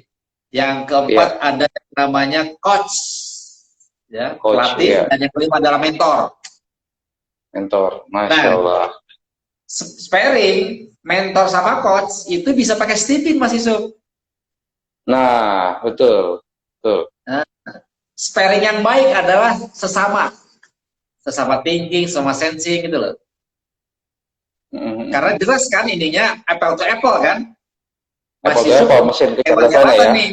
Yang keempat ada yang namanya coach, ya, pelatih. Dan yang kelima adalah mentor. Mentor, Masya Allah. Sparring, mentor sama coach itu bisa pakai Stephen, Mas Yusuf. Nah, betul. Nah, sparring yang baik adalah sesama thinking, sama sensing gitu loh. Karena jelas kan ininya apple to apple kan. Mas Yusuf mesin hebat-hebatnya nih.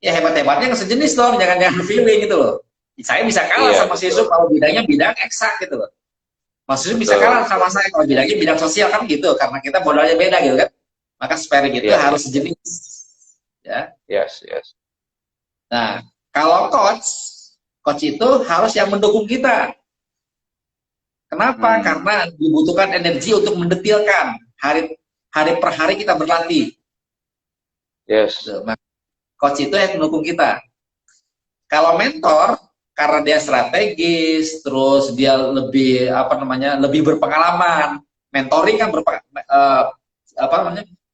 Ya hebat-hebatnya sejenis dong, jangan feeling gitu loh. Saya bisa kalah sama Mas Yusuf kalau bidangnya bidang eksak gitu loh. Mas Yusuf bisa kalah sama saya kalau bidangnya bidang sosial kan gitu, karena kita modalnya beda gitu kan. Maka sparring itu harus sejenis. Ya. Yes. Nah, kalau coach itu harus yang mendukung kita. Kenapa? Karena dibutuhkan energi untuk mendetilkan hari per hari kita berlatih. Yes. Coach itu yang mendukung kita. Kalau mentor, karena dia strategis, terus dia lebih lebih berpengalaman. Mentoring kan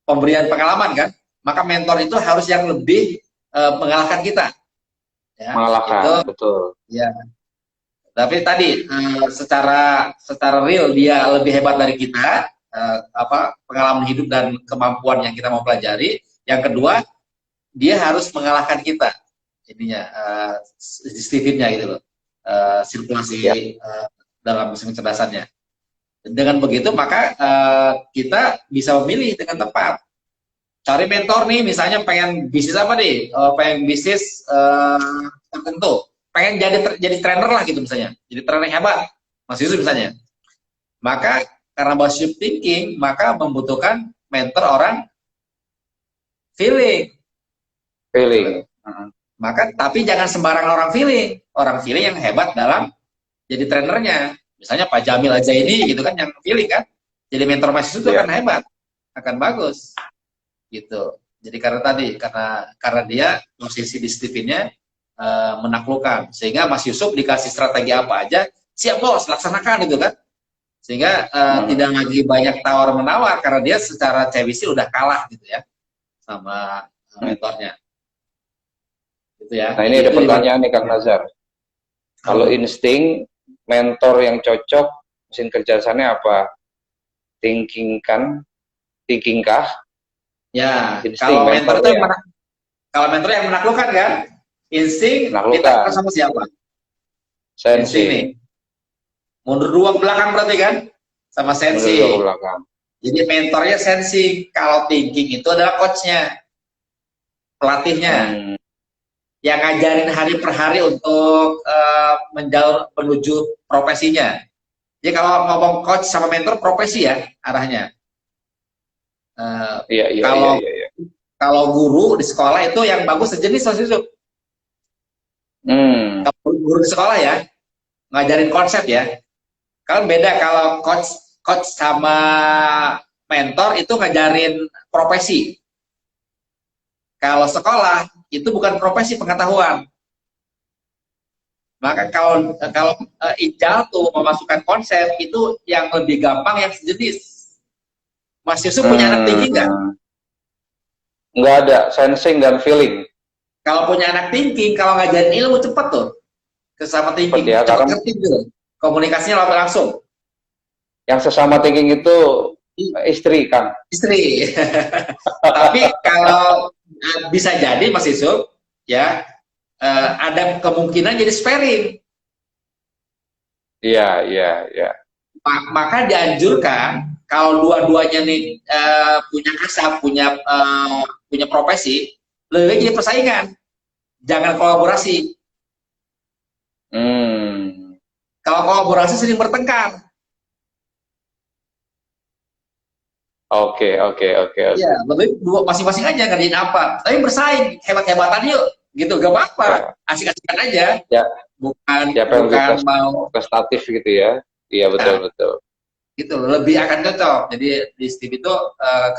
pemberian pengalaman kan. Maka mentor itu harus yang lebih mengalahkan kita. Ya, mengalahkan, itu, betul. Ya. Tapi tadi secara real dia lebih hebat dari kita, pengalaman hidup dan kemampuan yang kita mau pelajari. Yang kedua, dia harus mengalahkan kita. Ininya Stephen-nya gitu loh, sirkulasi dalam mesin kecerdasannya. Dengan begitu maka kita bisa memilih dengan tepat. Cari mentor nih, misalnya pengen bisnis apa nih, pengen bisnis tertentu, pengen jadi trainer lah gitu misalnya, jadi trainer hebat, Mas Yusuf misalnya. Maka karena Mas Yusuf thinking, maka membutuhkan mentor orang feeling. Maka tapi jangan sembarang orang feeling yang hebat dalam jadi trainernya. Misalnya Pak Jamil aja ini gitu kan yang feeling kan. Jadi mentor Mas Yusuf itu akan hebat, akan bagus. Gitu. Jadi karena dia posisi di Stephen-nya menaklukkan, sehingga Mas Yusuf dikasih strategi apa aja, siap bos, laksanakan gitu kan. Sehingga tidak lagi banyak tawar menawar karena dia secara CWC udah kalah gitu ya sama mentornya. Gitu ya. Nah ini ada pertanyaan nih Kang Nazar. Kalau insting, mentor yang cocok mesin kecerdasannya apa? Thinking kah? Ya, kalau mentor itu mentor yang menaklukkan kan, insting ditaklukkan sama siapa? Sensing. Mundur dua ke belakang berarti kan, sama sensing. Jadi mentornya sensing. Kalau thinking itu adalah coachnya, pelatihnya, yang ngajarin hari per hari untuk menjalur menuju profesinya. Jadi kalau ngomong coach sama mentor profesi ya arahnya. Kalau guru di sekolah itu yang bagus sejenis Mas Yusuf. Kalau guru di sekolah ya ngajarin konsep ya. Kan beda kalau coach sama mentor itu ngajarin profesi. Kalau sekolah itu bukan profesi, pengetahuan. Maka kalau Ijal tuh memasukkan konsep itu yang lebih gampang yang sejenis. Mas Yusuf punya anak tinggi nggak? Nggak ada, sensing dan feeling. Kalau punya anak thinking, kalau ngajarin ilmu cepet tuh. Sesama thinking, cepet ngerti gitu. Komunikasinya langsung. Yang sesama thinking itu istri, Kang. Istri. Tapi kalau bisa jadi Mas Yusuf, ya ada kemungkinan jadi sparing. Iya, iya, iya. Maka dianjurkan kalau dua-duanya nih punya kasab, punya profesi, lebih baik jadi persaingan, jangan kolaborasi. Hmm. Kalau kolaborasi sering bertengkar. Oke, oke, oke, oke. Iya, lebih dua masing-masing aja ngerjain apa. Tapi bersaing, hebat-hebatan yuk, gitu. Gak apa-apa, Ya, asik-asikan aja. ya, Bukan siapa yang lebih bukan mau prestatif gitu ya? Iya, betul, nah, betul. gitu. Lebih akan cocok. Jadi di Steve itu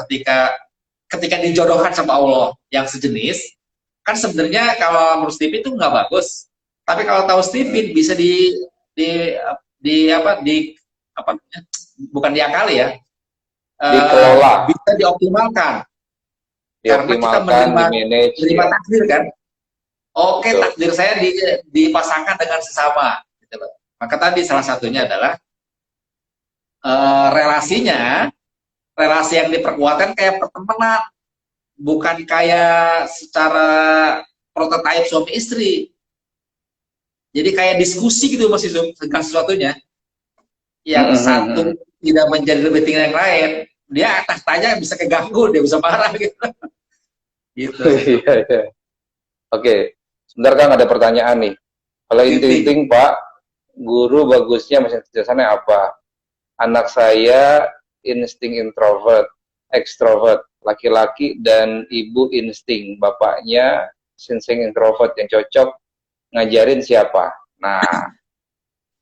ketika dijodohkan sama Allah yang sejenis, kan sebenarnya kalau menurut Steve itu nggak bagus. Tapi kalau tahu Steve bisa di di apa di apa namanya? Bukan diakali ya, Dikelola, bisa dioptimalkan karena kita dioptimalkan, di-manage. menerima Ya. takdir kan. Oke, Betul. takdir saya dipasangkan dengan sesama. Gitu loh. Maka tadi salah satunya adalah relasinya, relasi yang diperkuatkan kayak pertemanan, bukan kayak secara prototipe suami istri. Jadi kayak diskusi gitu masih segala sesuatunya. Yang satu tidak menjadi lebih tinggi yang lain, dia tahtanya bisa keganggu, dia bisa marah gitu. Gitu. Iya, iya. Oke, sebentar Kang, ada pertanyaan nih. Kalau inting Pak, guru bagusnya mesin kecerdasannya apa? Anak saya insting introvert, extrovert, laki-laki dan ibu insting, bapaknya sensing introvert, yang cocok ngajarin siapa? Nah,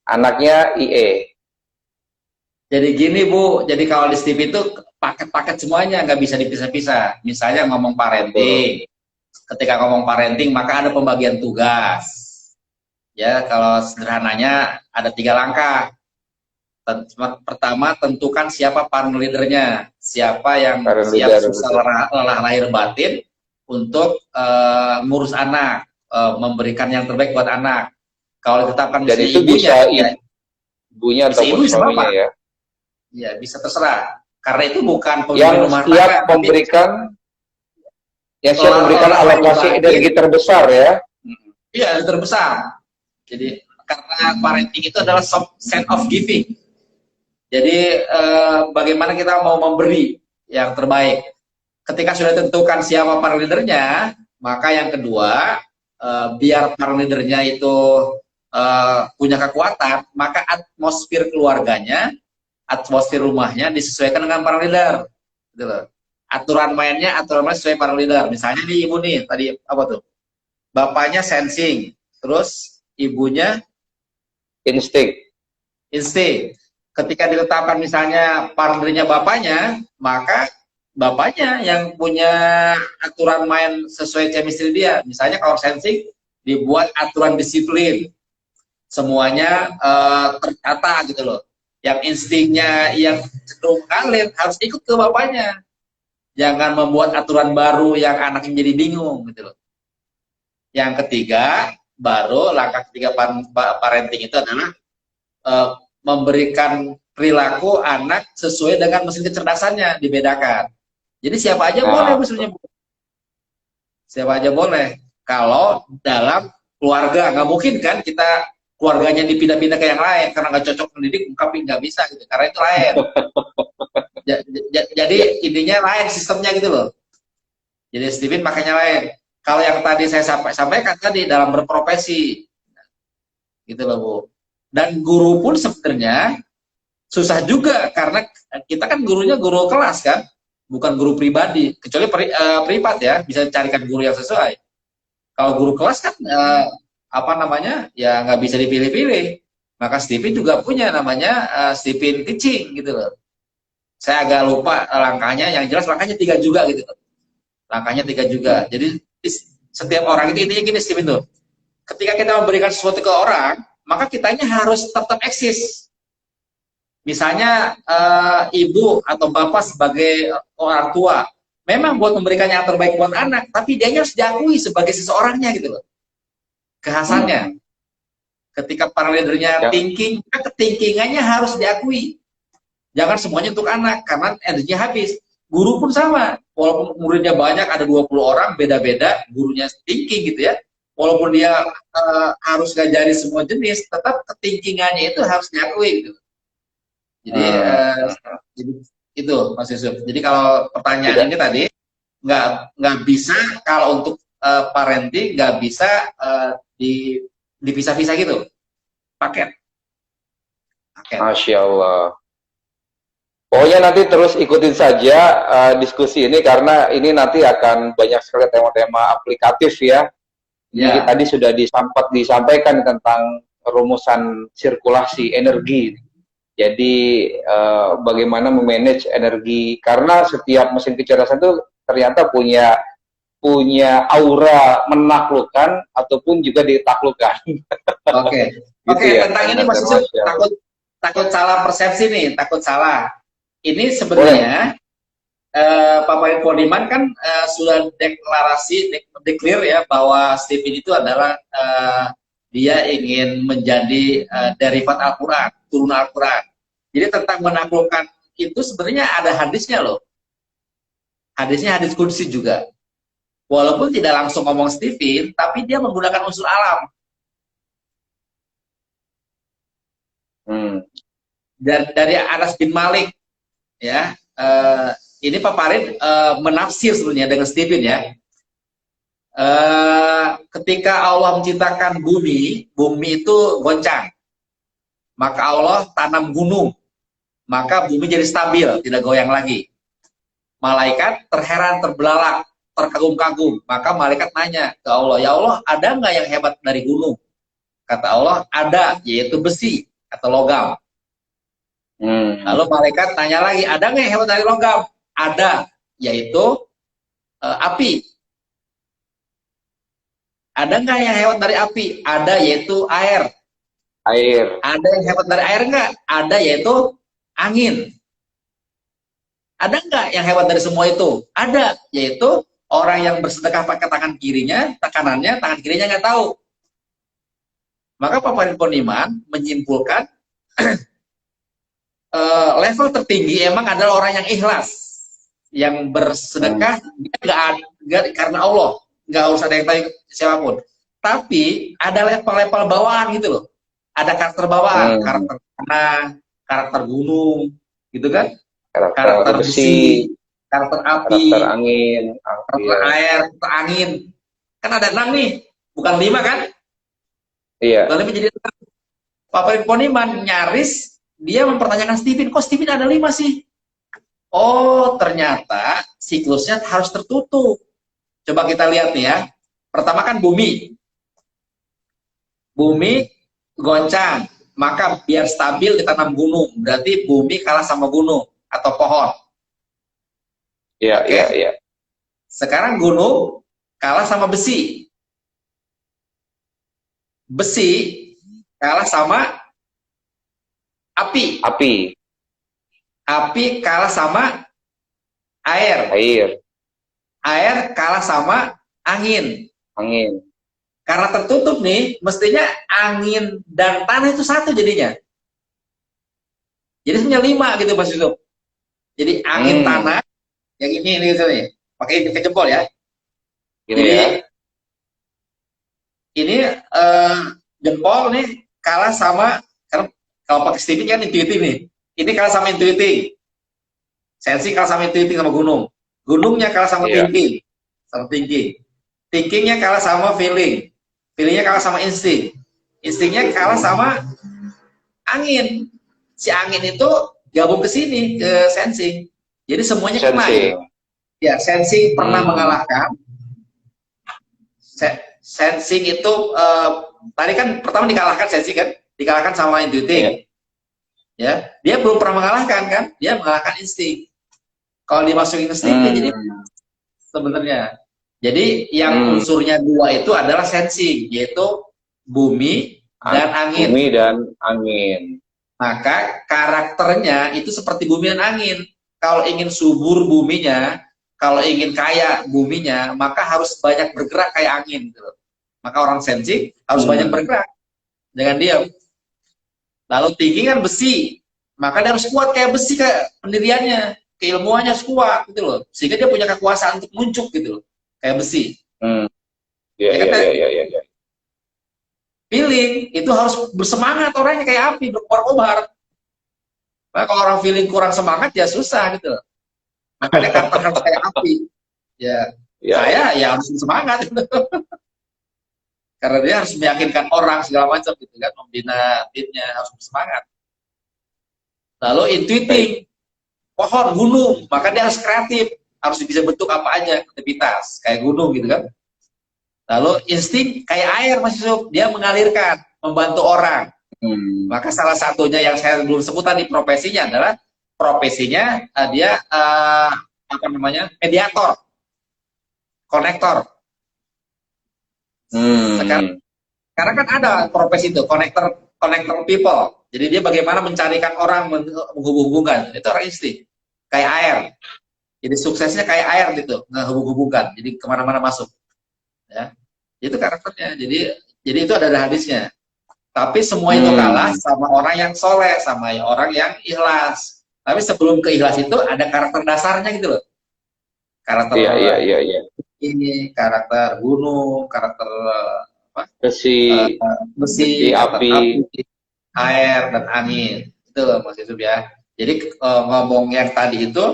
anaknya IE. Jadi gini Bu, jadi kalau di Steve itu paket-paket semuanya, nggak bisa dipisah-pisah. Misalnya ngomong parenting, ketika ngomong parenting maka ada pembagian tugas. Ya, kalau sederhananya ada 3 langkah. Pertama, tentukan siapa parent leadernya, siapa yang siap susah lelah lahir batin untuk ngurus anak, memberikan yang terbaik buat anak. Kalau ditetapkan dan itu ibunya, bisa ibunya ataupun suaminya ya. Ya, bisa terserah. Karena itu bukan pemimpin rumah tangga. Yang siap memberikan alokasi energi terbesar ya. Iya, terbesar. Jadi karena parenting itu adalah sense of giving. Jadi bagaimana kita mau memberi yang terbaik. Ketika sudah tentukan siapa para leadernya, maka yang kedua, biar para leadernya itu punya kekuatan, maka atmosfer keluarganya, atmosfer rumahnya disesuaikan dengan para leader. Gitu loh. Aturan mainnya sesuai para leader. Misalnya nih ibu nih, tadi apa tuh? Bapaknya sensing, terus ibunya insting. Ketika ditetapkan misalnya partnernya bapaknya, maka bapaknya yang punya aturan main sesuai chemistry dia. Misalnya kalau sensing, dibuat aturan disiplin. Semuanya tertata gitu loh. Yang instingnya yang cenderung ngalir harus ikut ke bapaknya. Jangan membuat aturan baru yang anaknya jadi bingung gitu loh. Yang ketiga, baru langkah ketiga parenting itu adalah memberikan perilaku anak sesuai dengan mesin kecerdasannya, dibedakan. Jadi siapa aja boleh maksudnya. Siapa aja boleh. Kalau dalam keluarga, nggak mungkin kan kita keluarganya dipindah-pindah ke yang lain karena nggak cocok mendidik, tapi nggak bisa gitu. Karena itu lain. Jadi intinya lain sistemnya gitu loh. Jadi Steven makanya lain. Kalau yang tadi saya sampaikan tadi dalam berprofesi, gitu loh Bu. Dan guru pun sebenarnya susah juga karena kita kan gurunya guru kelas kan, bukan guru pribadi. Kecuali privat ya, bisa carikan guru yang sesuai. Kalau guru kelas kan apa namanya ya nggak bisa dipilih-pilih. Maka Steven juga punya namanya Steven Teaching gitu loh. Saya agak lupa langkahnya, yang jelas langkahnya 3 juga gitu. Langkahnya 3 juga. Jadi setiap orang itu intinya gini Steven tuh. Ketika kita memberikan sesuatu ke orang, maka kitanya harus tetap eksis. Misalnya ibu atau bapak sebagai orang tua, memang buat memberikan yang terbaik buat anak, tapi dia harus diakui sebagai seseorangnya gitu loh. Kekhasannya. Ketika para leadernya thinking, ketinkingannya harus diakui. Jangan semuanya untuk anak, karena energinya habis. Guru pun sama. walaupun muridnya banyak, ada 20 orang, beda-beda, gurunya thinking gitu ya. Walaupun dia harus ngajari semua jenis, tetap ketingkingannya itu harus diakui gitu. Jadi, jadi itu Mas Yusuf. Jadi kalau pertanyaan ini tadi, nggak bisa kalau untuk parenting nggak bisa dipisah-pisah gitu, paket. Masya Allah. Pokoknya nanti terus ikutin saja diskusi ini karena ini nanti akan banyak sekali tema-tema aplikatif ya. Ini tadi sudah disampaikan tentang rumusan sirkulasi energi. Jadi bagaimana memanage energi karena setiap mesin kecerdasan itu ternyata punya aura menaklukkan ataupun juga ditaklukkan. Oke. Gitu ya, Tentang ini Mas Yusuf, takut salah persepsi nih, takut salah. Ini sebenarnya Pak Wahid Poniman kan sudah declare ya bahwa Stephen itu adalah dia ingin menjadi derivat Al-Quran, turunan Al-Quran. Jadi tentang menaklukkan itu sebenarnya ada hadisnya loh. Hadisnya hadis qudsi juga. Walaupun tidak langsung ngomong Stephen, tapi dia menggunakan unsur alam. Dari Anas bin Malik, ya. Ini Pak Farid menafsir sebenarnya dengan Stephen ya. Ketika Allah menciptakan bumi itu goncang. Maka Allah tanam gunung. Maka bumi jadi stabil, tidak goyang lagi. Malaikat terheran, terbelalak, terkagum-kagum. Maka malaikat nanya ke Allah, ya Allah, ada nggak yang hebat dari gunung? Kata Allah, ada, yaitu besi atau logam. Lalu malaikat tanya lagi, ada nggak yang hebat dari logam? Ada, yaitu api. Ada nggak yang hebat dari api? Ada, yaitu air. Ada yang hebat dari air nggak? Ada, yaitu angin. Ada nggak yang hebat dari semua itu? Ada, yaitu orang yang bersedekah pakai tangan kirinya, kanannya, tangan kirinya nggak tahu. Maka Pak Wahid Poniman menyimpulkan level tertinggi emang adalah orang yang ikhlas, yang bersedekah nggak karena Allah, nggak harus ada yang tahu siapapun. Tapi ada level-level bawaan gitu loh. Ada karakter bawaan, karakter tanah, karakter gunung, gitu kan? Karakter besi, karakter api, karakter angin, karakter air, karakter angin. Kan ada 6 nih, bukan 5 kan? Iya. Lalu menjadi Pak Wahid Poniman nyaris dia mempertanyakan Stephen, kok Stephen ada 5 sih? Oh, ternyata siklusnya harus tertutup. Coba kita lihat nih ya. Pertama kan bumi. Bumi goncang, maka biar stabil ditanam gunung. Berarti bumi kalah sama gunung atau pohon. Iya, okay? iya. Sekarang gunung kalah sama besi. Besi kalah sama api. Api kalah sama air. Air kalah sama angin. Karena tertutup nih, mestinya angin dan tanah itu satu jadinya. Jadi sebenarnya 5 gitu Mas Yusuf. Jadi angin tanah, yang ini gitu nih. Pakai ke jempol ya. Gini jadi, ya. Ini jempol nih kalah sama, kalau pakai Stephen kan intuitif nih. Ini kalah sama intuitif. Sensi kalah sama intuitif sama gunung. Gunungnya kalah sama thinking. Thinkingnya kalah sama feeling. Feelingnya kalah sama insting. Instingnya kalah sama angin. Si angin itu gabung ke sini, ke sensing. Jadi semuanya kena. Ya, sensing pernah mengalahkan. Sensing itu tadi kan pertama dikalahkan sensing kan, dikalahkan sama intuitif. Ya, dia belum pernah mengalahkan kan, dia mengalahkan insting. Kalau dimasukin insting jadi sebenarnya. Jadi yang unsurnya 2 itu adalah sensing, yaitu bumi dan angin. Maka karakternya itu seperti bumi dan angin. Kalau ingin subur buminya, kalau ingin kaya buminya, maka harus banyak bergerak kayak angin. Gitu. Maka orang sensing harus banyak bergerak, jangan diam. Lalu tinggi kan besi, maka dia harus kuat kayak besi kayak pendiriannya. keilmuannya kuat gitu loh, sehingga dia punya kekuasaan untuk nunjuk gitu loh, kayak besi. Iya, Ya kan, iya, iya, iya, iya. feeling itu harus bersemangat, orangnya kayak api berkobar-kobar. Nah, kalau orang feeling kurang semangat ya susah gitu loh. Makanya karakter harus kayak api. Ya, Iya, saya ya harus semangat gitu. Karena dia harus meyakinkan orang segala macam gitu kan, membina timnya, harus bersemangat. Lalu intuiting, pohon, gunung, maka dia harus kreatif, harus bisa bentuk apa aja, aktivitas kayak gunung gitu kan. Lalu insting kayak air Mas Yusuf, dia mengalirkan, membantu orang. Maka salah satunya yang saya belum sebut tadi profesinya adalah dia apa namanya, mediator, konektor. Sekarang kan ada profesi itu, konektor people. Jadi dia bagaimana mencarikan orang, menghubung-hubungkan. Itu orang insting, kayak air. Jadi suksesnya kayak air gitu, menghubung-hubungkan. Jadi kemana-mana masuk. Ya, itu karakternya. Jadi itu ada hadisnya. Tapi semua itu kalah sama orang yang soleh, sama orang yang ikhlas. Tapi sebelum ke ikhlas itu ada karakter dasarnya gitu loh. Karakter ini, karakter gunung, karakter apa? Besi, api, air dan angin. Itu loh Mas Yusuf ya. Jadi ngomong yang tadi itu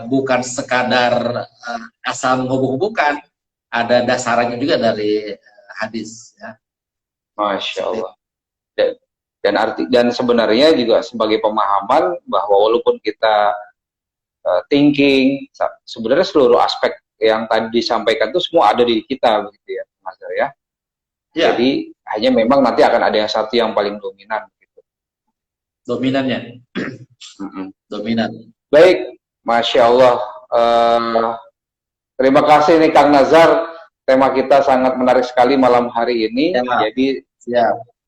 bukan sekadar asal menghubung-hubungkan, ada dasarnya juga dari hadis ya. Masya Allah. Dan sebenarnya juga sebagai pemahaman bahwa walaupun kita thinking, sebenarnya seluruh aspek yang tadi disampaikan itu semua ada di kita begitu ya, Mas ya. Jadi hanya memang nanti akan ada yang satu yang paling dominan gitu. Dominannya. Dominan. Baik, Masya Allah. Terima kasih nih Kang Nazar. Tema kita sangat menarik sekali malam hari ini. Jadi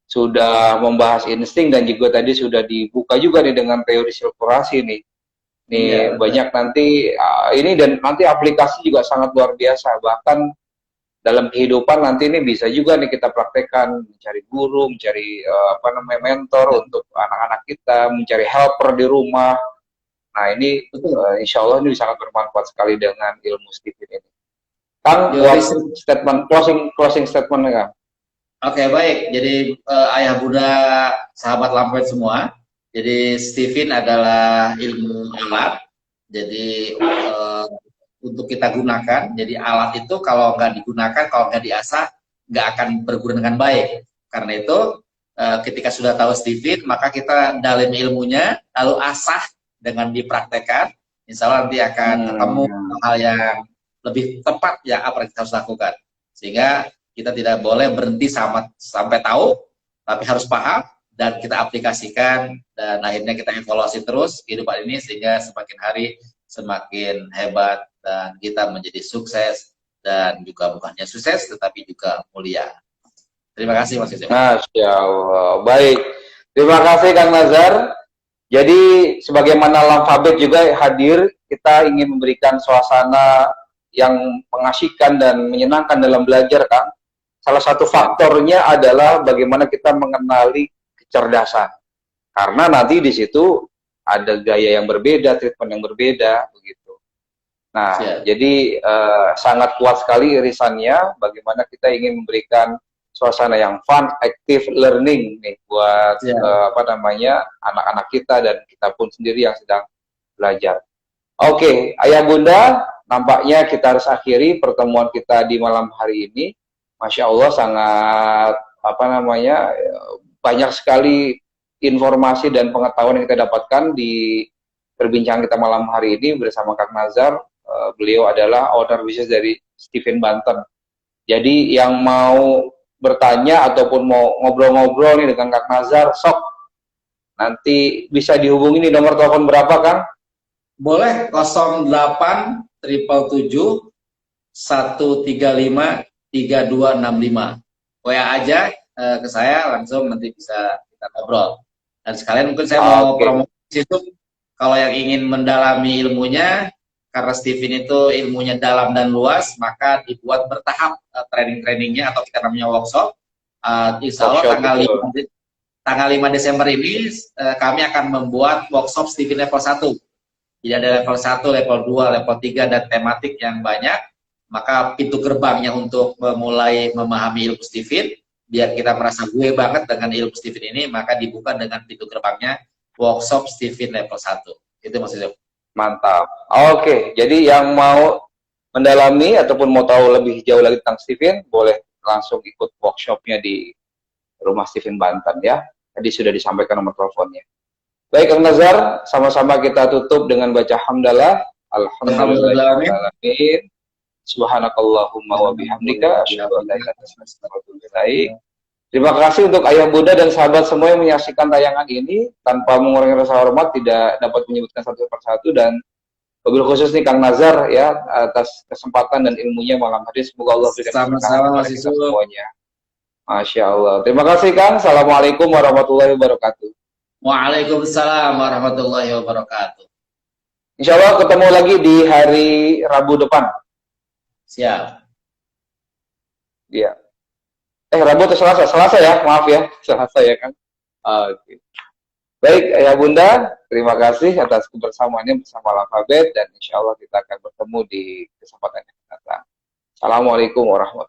sudah membahas insting dan juga tadi sudah dibuka juga nih dengan teori sirkulasi nih. Banyak nanti ini dan nanti aplikasi juga sangat luar biasa. Bahkan dalam kehidupan nanti ini bisa juga nih kita praktekkan, mencari guru, mencari mentor untuk anak-anak kita, mencari helper di rumah. Nah ini insya Allah ini sangat bermanfaat sekali dengan ilmu Stephen ini. Kang, statement closing statement Kang. Oke, baik. Jadi ayah bunda sahabat Lampuet semua. Jadi Stephen adalah ilmu alat. Jadi untuk kita gunakan. Jadi alat itu kalau nggak digunakan, kalau nggak diasah, nggak akan berguna dengan baik. Karena itu ketika sudah tahu Stephen, maka kita dalam ilmunya, lalu asah dengan dipraktekkan. Insya Allah nanti akan ketemu hal yang lebih tepat ya apa yang kita harus lakukan, sehingga kita tidak boleh berhenti sampai tahu, tapi harus paham dan kita aplikasikan, dan akhirnya kita evaluasi terus kehidupan ini sehingga semakin hari semakin hebat dan kita menjadi sukses, dan juga bukannya sukses tetapi juga mulia. Terima kasih Mas Yusuf. Masya Allah. Baik, terima kasih Kang Nazar. Jadi sebagaimana Lamfabet juga hadir, kita ingin memberikan suasana yang mengasihkan dan menyenangkan dalam belajar, Kang. Salah satu faktornya adalah bagaimana kita mengenali kecerdasan. Karena nanti di situ ada gaya yang berbeda, treatment yang berbeda, begitu. Nah, jadi sangat kuat sekali irisannya, bagaimana kita ingin memberikan suasana yang fun, active learning nih buat anak-anak kita dan kita pun sendiri yang sedang belajar. Oke, ayah bunda, nampaknya kita harus akhiri pertemuan kita di malam hari ini. Masya Allah sangat banyak sekali informasi dan pengetahuan yang kita dapatkan di perbincangan kita malam hari ini bersama Kang Nazar. Beliau adalah owner bisnis dari Stephen Banten. Jadi yang mau bertanya ataupun mau ngobrol-ngobrol nih dengan Kang Nazar, sok nanti bisa dihubungi nih, nomor telepon berapa Kang? Boleh 08 777 135 3265. WA aja ke saya langsung, nanti bisa kita ngobrol. Dan sekalian mungkin saya mau promosi itu, kalau yang ingin mendalami ilmunya, karena Stephen itu ilmunya dalam dan luas, maka dibuat bertahap training-trainingnya atau kita namanya workshop. Insya Allah tanggal 5 Desember ini kami akan membuat workshop Stephen level 1. Jadi ada level 1, level 2, level 3 dan tematik yang banyak. Maka pintu gerbangnya untuk memulai memahami ilmu Stephen, biar kita merasa gue banget dengan ilmu Stephen ini, maka dibuka dengan pintu gerbangnya workshop Stephen level 1. Itu maksudnya. Mantap. Oke, jadi yang mau mendalami ataupun mau tahu lebih jauh lagi tentang Stephen, boleh langsung ikut workshopnya di rumah Stephen Banten ya. Tadi sudah disampaikan nomor teleponnya. Baik, Kang Nazar, sama-sama kita tutup dengan baca hamdalah. Alhamdulillahirrahmanirrahim. Subhanakallahumma wa bihamdika asyhadu an la ilaha illa anta astaghfiruka. Terima kasih untuk ayah bunda dan sahabat semua yang menyaksikan tayangan ini. Tanpa mengurangi rasa hormat, tidak dapat menyebutkan satu persatu, dan wabil khusus nih Kang Nazar ya atas kesempatan dan ilmunya malam hari. Semoga Allah berikan Sama-sama keberkahan kita semuanya. Masya Allah. Terima kasih Kang. Assalamualaikum warahmatullahi wabarakatuh. Waalaikumsalam warahmatullahi wabarakatuh. Insya Allah ketemu lagi di hari Rabu depan. Siap. Iya. Rabu atau Selasa? Selasa ya, maaf ya. Selasa ya Kang. Oke. Baik, Ayah Bunda, terima kasih atas kebersamaannya bersama Alfabet, dan insya Allah kita akan bertemu di kesempatan yang akan datang. Assalamualaikum warahmatullahi wabarakatuh.